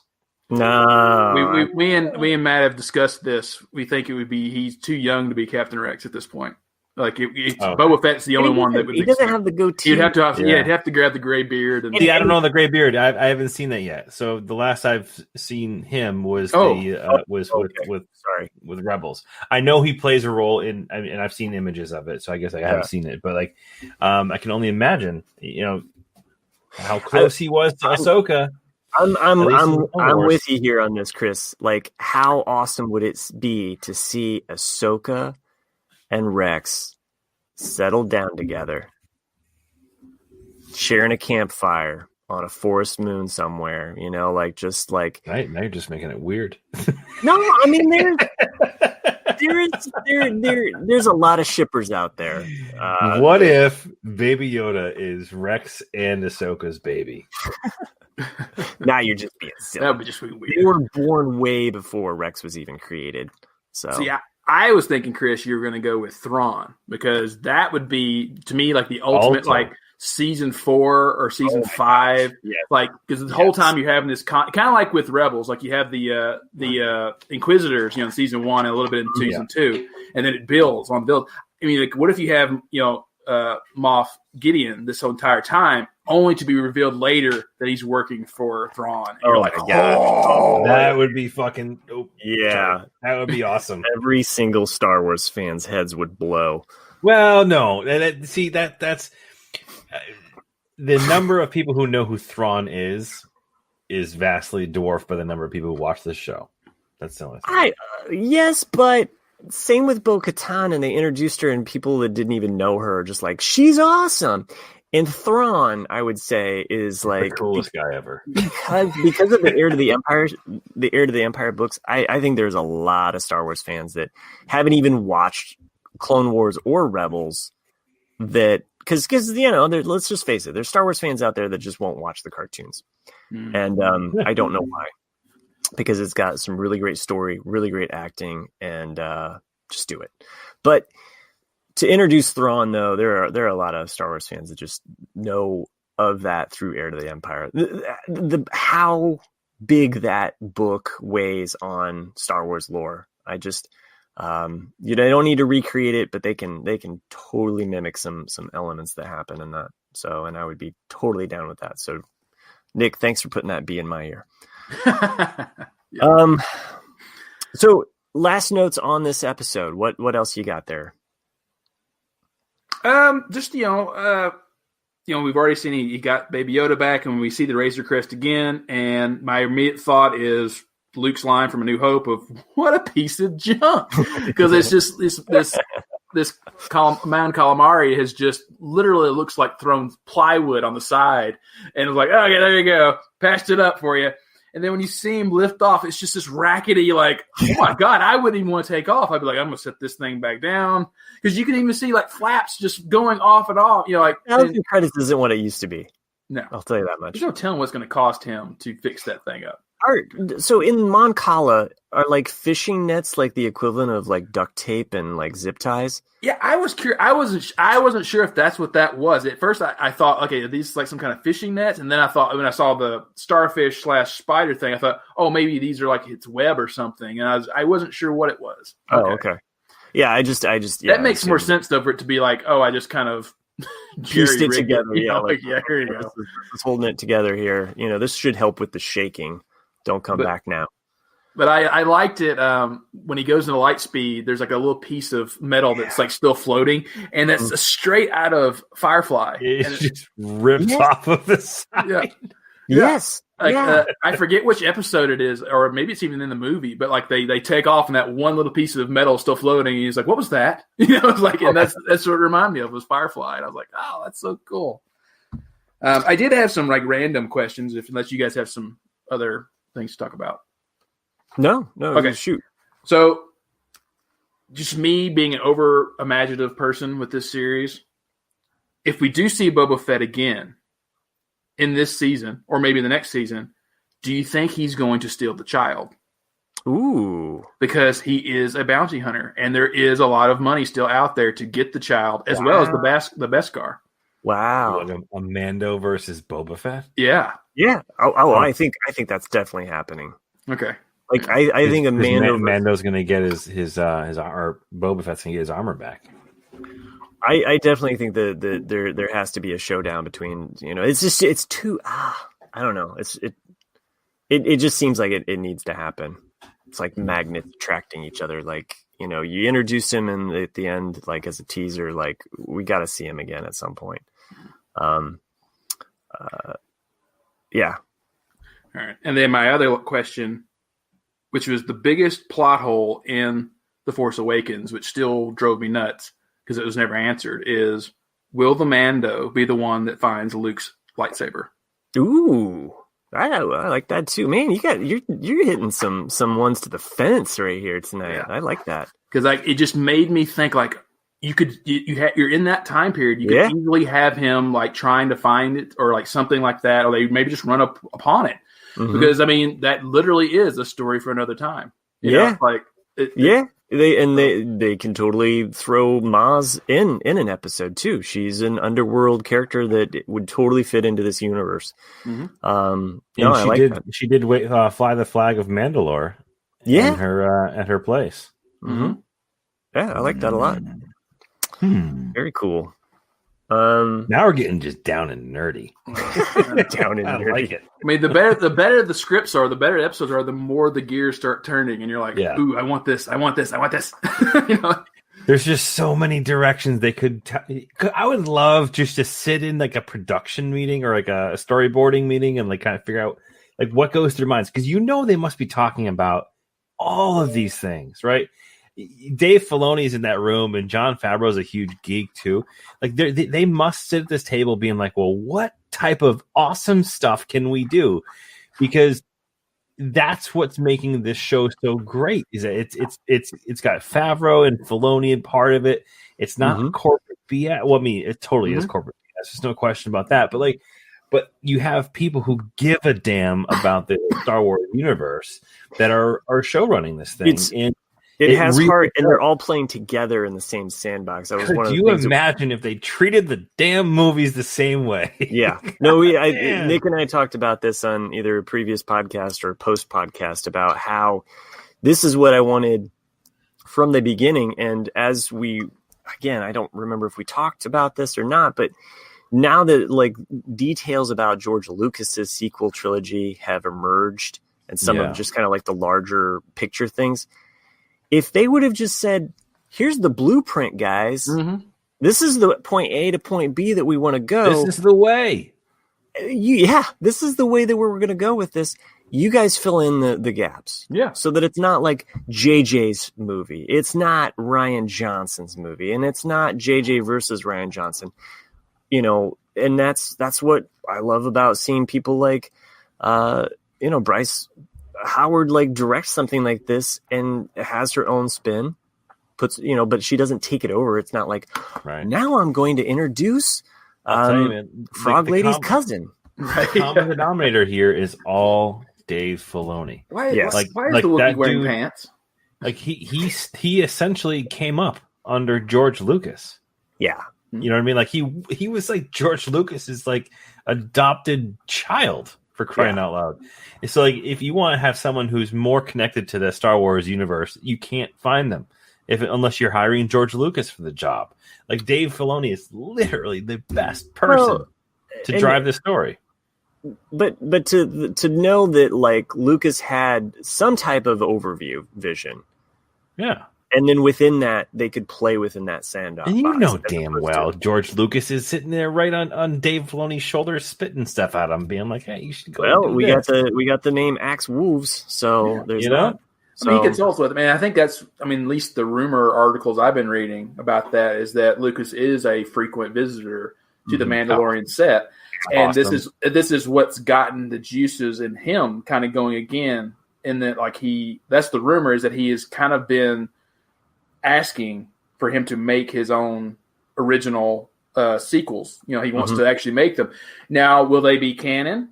No. We and Matt have discussed this. We think it would be he's too young to be Captain Rex at this point. Like Boba Fett's the only one that would. He doesn't have the goatee. He'd have to grab the gray beard. I don't know the gray beard. I haven't seen that yet. So the last I've seen him was with Rebels. I know he plays a role in, and I've seen images of it. So I guess I haven't seen it, but like, I can only imagine, how close he was to Ahsoka. I'm with you here on this, Chris. Like, how awesome would it be to see Ahsoka and Rex settled down together, sharing a campfire on a forest moon somewhere, right, now you're just making it weird. No, I mean there's a lot of shippers out there. What if Baby Yoda is Rex and Ahsoka's baby? Now you're just being silly. That would just be weird. They were born way before Rex was even created. So see, I was thinking, Chris, you were going to go with Thrawn, because that would be, to me, like the ultimate, like season 4 or season 5. Yes. Like, because the whole time you're having this kind of like with Rebels, like you have the Inquisitors, in season 1 and a little bit in season 2, and then it builds on build. I mean, like, what if you have, Moff Gideon this whole entire time, only to be revealed later that he's working for Thrawn? And you're like, oh, that would be fucking yeah, that would be awesome. Every single Star Wars fan's heads would blow. Well, no, that's the number of people who know who Thrawn is vastly dwarfed by the number of people who watch this show. That's the only thing. Yes, but same with Bo-Katan, and they introduced her, and people that didn't even know her are just like, she's awesome. And Thrawn, I would say, is like the coolest guy ever because of the Heir to the Empire books. I think there's a lot of Star Wars fans that haven't even watched Clone Wars or Rebels. That because let's just face it, there's Star Wars fans out there that just won't watch the cartoons, and I don't know why. Because it's got some really great story, really great acting, and just do it. But to introduce Thrawn, though, there are a lot of Star Wars fans that just know of that through Heir to the Empire. How big that book weighs on Star Wars lore. I just they don't need to recreate it, but they can totally mimic some elements that happen in that. So, and I would be totally down with that. So, Nick, thanks for putting that bee in my ear. Yeah. So last notes on this episode. What else you got there? Just we've already seen he got Baby Yoda back, and we see the Razor Crest again. And my immediate thought is Luke's line from A New Hope of "What a piece of junk," because it's just this Mount Calamari has just literally looks like thrown plywood on the side, and it's like, okay, there you go, patched it up for you. And then when you see him lift off, it's just this rackety, like, oh my God, I wouldn't even want to take off. I'd be like, I'm going to set this thing back down. Because you can even see like flaps just going off and off. Thousand Credits isn't what it used to be. No. I'll tell you that much. There's no telling what's going to cost him to fix that thing up. So in Mon Cala, are like fishing nets like the equivalent of like duct tape and like zip ties? Yeah, I was curious. I wasn't sure if that's what that was. At first, I thought, okay, are these like some kind of fishing nets? And then I thought, when I saw the starfish / spider thing, I thought, oh, maybe these are like its web or something. And I wasn't sure what it was. Okay. Oh, okay. Yeah, I just that makes more sense though for it to be like, oh, I just kind of pieced it together. Yeah, here you go. Just holding it together here. This should help with the shaking. Don't come back now. But I liked it when he goes into light speed. There's like a little piece of metal that's like still floating, and that's straight out of Firefly. It's just ripped off of the side. Yeah. Yes. I forget which episode it is, or maybe it's even in the movie. But like they take off, and that one little piece of metal is still floating. And he's like, "What was that?" It's like, and that's what it reminded me of was Firefly. And I was like, "Oh, that's so cool." I did have some like random questions, unless you guys have some other things to talk about. No. Okay, shoot. So, just me being an over imaginative person with this series, if we do see Boba Fett again in this season, or maybe in the next season, do you think he's going to steal the child? Ooh. Because he is a bounty hunter, and there is a lot of money still out there to get the child, as well as the Beskar. Wow. Like a Mando versus Boba Fett? Yeah. Yeah. I think that's definitely happening. Okay. Like I think Mando's going to get his or Boba Fett's going to get his armor back. I definitely think that there has to be a showdown between, it's too I don't know. It just seems like it needs to happen. It's like magnets attracting each other. Like, you introduce him and at the end, like as a teaser, like we got to see him again at some point. Yeah. All right. And then my other question, which was the biggest plot hole in The Force Awakens, which still drove me nuts because it was never answered, is will the Mando be the one that finds Luke's lightsaber? Ooh, I like that too, man. You're hitting some ones to the fence right here tonight. Yeah. I like that because it just made me think like you're in that time period. You could easily have him like trying to find it or like something like that, or they maybe just run up upon it. Mm-hmm. Because that literally is a story for another time. You know? They can totally throw Maz in an episode too. She's an underworld character that would totally fit into this universe. Mm-hmm. She did fly the flag of Mandalore. Yeah, at her place. Mm-hmm. Yeah, I like that a lot. Very cool. Now we're getting just down and nerdy. Down and nerdy. I like it. I mean, the better the scripts are, the better episodes are, the more the gears start turning, and you're like, "Ooh, I want this! I want this! I want this!" There's just so many directions they could. I would love just to sit in like a production meeting or like a storyboarding meeting and like kind of figure out like what goes through minds, because they must be talking about all of these things, right? Dave Filoni's in that room, and Jon Favreau's a huge geek too. Like they must sit at this table being like, well, what type of awesome stuff can we do? Because that's what's making this show so great. Is that it's got Favreau and Filoni in part of it. It's not corporate BS. Well, I mean, it totally is corporate BS. There's no question about that. But you have people who give a damn about the Star Wars universe that are show running this thing. It has heart, and they're all playing together in the same sandbox. That was one of the things. Imagine if they treated the damn movies the same way? Yeah. No, Nick and I talked about this on either a previous podcast or post podcast about how this is what I wanted from the beginning. And as I don't remember if we talked about this or not, but now that like details about George Lucas's sequel trilogy have emerged, and some of just kind of like the larger picture things. If they would have just said, here's the blueprint, guys. This is the point A to point B that we want to go. This is the way. This is the way that we're going to go with this. You guys fill in the gaps. Yeah. So that it's not like JJ's movie. It's not Rian Johnson's movie. And it's not JJ versus Rian Johnson. And that's what I love about seeing people like, Bryce Howard like directs something like this and has her own spin, but she doesn't take it over. It's not like, now I'm going to introduce Frog Lady's cousin. Right. The common denominator here is all Dave Filoni. Why is the Wookiee wearing pants? Like he essentially came up under George Lucas. Yeah. You know what I mean? Like he was like George Lucas's like adopted child. For crying out loud. So like if you want to have someone who's more connected to the Star Wars universe, you can't find them unless you're hiring George Lucas for the job. Like Dave Filoni is literally the best person to drive the story. But to know that like Lucas had some type of overview vision. Yeah. And then within that, they could play within that sandbox. And damn well, George Lucas is sitting there right on Dave Filoni's shoulder, spitting stuff at him, being like, "Hey, you should go." Well, we got the name Axe Wolves, so there's that. So, I mean, he consults with him, and I think that's. I mean, at least the rumor articles I've been reading about that is that Lucas is a frequent visitor to the Mandalorian set, and this is what's gotten the juices in him kind of going again. In that, like that's the rumor is that he has kind of been asking for him to make his own original sequels. He wants to actually make them. Now, will they be canon?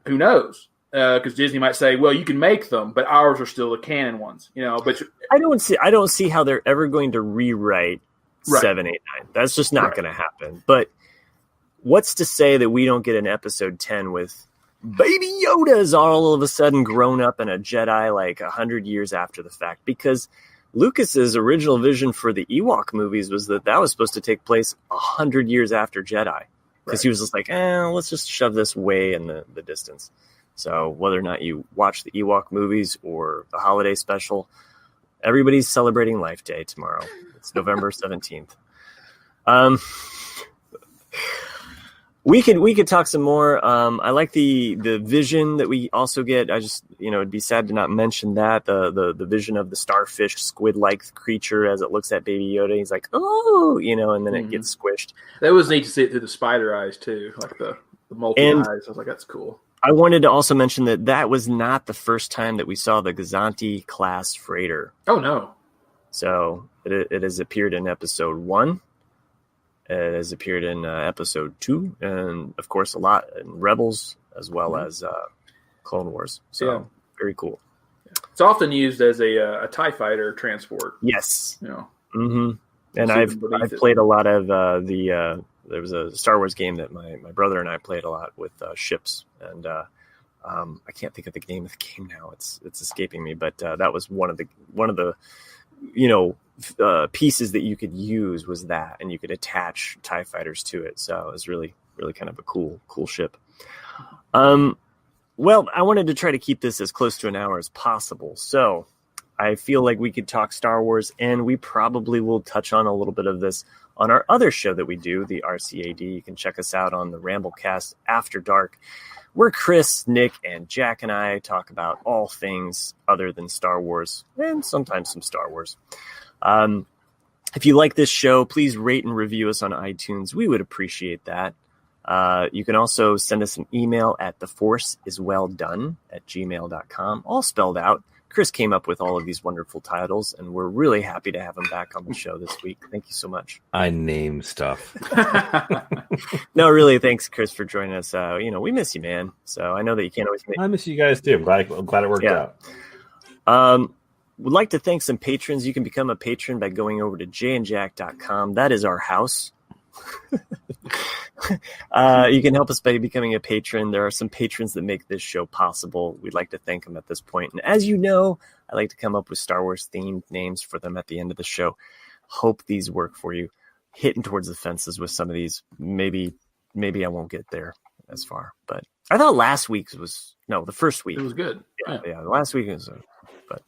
Who knows? Because Disney might say, "Well, you can make them, but ours are still the canon ones." But I don't see how they're ever going to rewrite 7, 8, 9. That's just not going to happen. But what's to say that we don't get an episode 10 with Baby Yoda's all of a sudden grown up and a Jedi like 100 years after the fact? Because Lucas's original vision for the Ewok movies was that was supposed to take place 100 years after Jedi, because he was just like, let's just shove this way in the distance. So whether or not you watch the Ewok movies or the holiday special, everybody's celebrating Life Day tomorrow. It's November 17th. We could talk some more. I like the vision that we also get. I just, it'd be sad to not mention that the vision of the starfish squid-like creature as it looks at Baby Yoda. He's like, oh, and then it gets squished. That was neat to see it through the spider eyes too, like the multi-eyes. I was like, that's cool. I wanted to also mention that was not the first time that we saw the Gazanti class freighter. Oh no! So it has appeared in episode 1. It has appeared in episode 2, and of course a lot in Rebels as well as Clone Wars. So very cool. It's often used as a TIE fighter transport. Yes. Mm-hmm. And I've played a lot of there was a Star Wars game that my brother and I played a lot with ships, and I can't think of the name of the game now. It's escaping me, but that was one of the pieces that you could use was that, and you could attach TIE fighters to it. So it was really, really kind of a cool ship. Well, I wanted to try to keep this as close to an hour as possible. So I feel like we could talk Star Wars, and we probably will touch on a little bit of this on our other show that we do, the RCAD. You can check us out on the Ramblecast After Dark, where Chris, Nick, and Jack and I talk about all things other than Star Wars, and sometimes some Star Wars. If you like this show, please rate and review us on iTunes. We would appreciate that. You can also send us an email at theforceiswelldone@gmail.com, all spelled out. Chris came up with all of these wonderful titles, and we're really happy to have him back on the show this week. Thank you so much. I name stuff. No, really, thanks, Chris, for joining us. We miss you, man. So I know that you can't always make... I miss you guys, too. I'm glad it worked out. Would like to thank some patrons. You can become a patron by going over to jayandjack.com. That is our house. You can help us by becoming a patron. There are some patrons that make this show possible. We'd like to thank them at this point. And as you know, I like to come up with Star Wars themed names for them at the end of the show. Hope these work for you. Hitting towards the fences with some of these. Maybe I won't get there as far, but I thought the first week. It was good. Yeah, the last week was but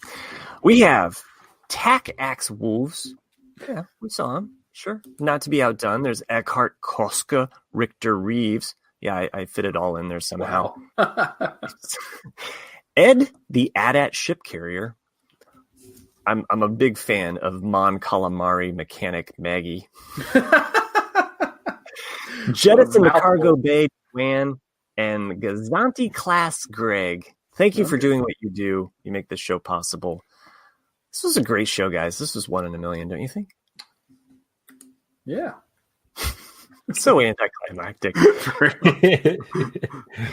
we have Tack Axe Wolves. Yeah, we saw them. Sure. Not to be outdone, there's Eckhart Koska, Richter Reeves. Yeah, I fit it all in there somehow. Wow. Ed, the AT-AT ship carrier. I'm a big fan of Mon Calamari mechanic Maggie. Jettison the Cargo Bay, Joanne, and Gazanti Class Greg. Thank you for doing what you do. You make this show possible. This was a great show, guys. This was 1 in a million, don't you think? Yeah. So anticlimactic.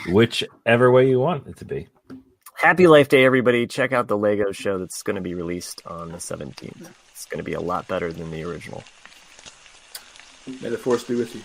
Whichever way you want it to be. Happy Life Day, everybody. Check out the Lego show that's going to be released on the 17th. It's going to be a lot better than the original. May the Force be with you.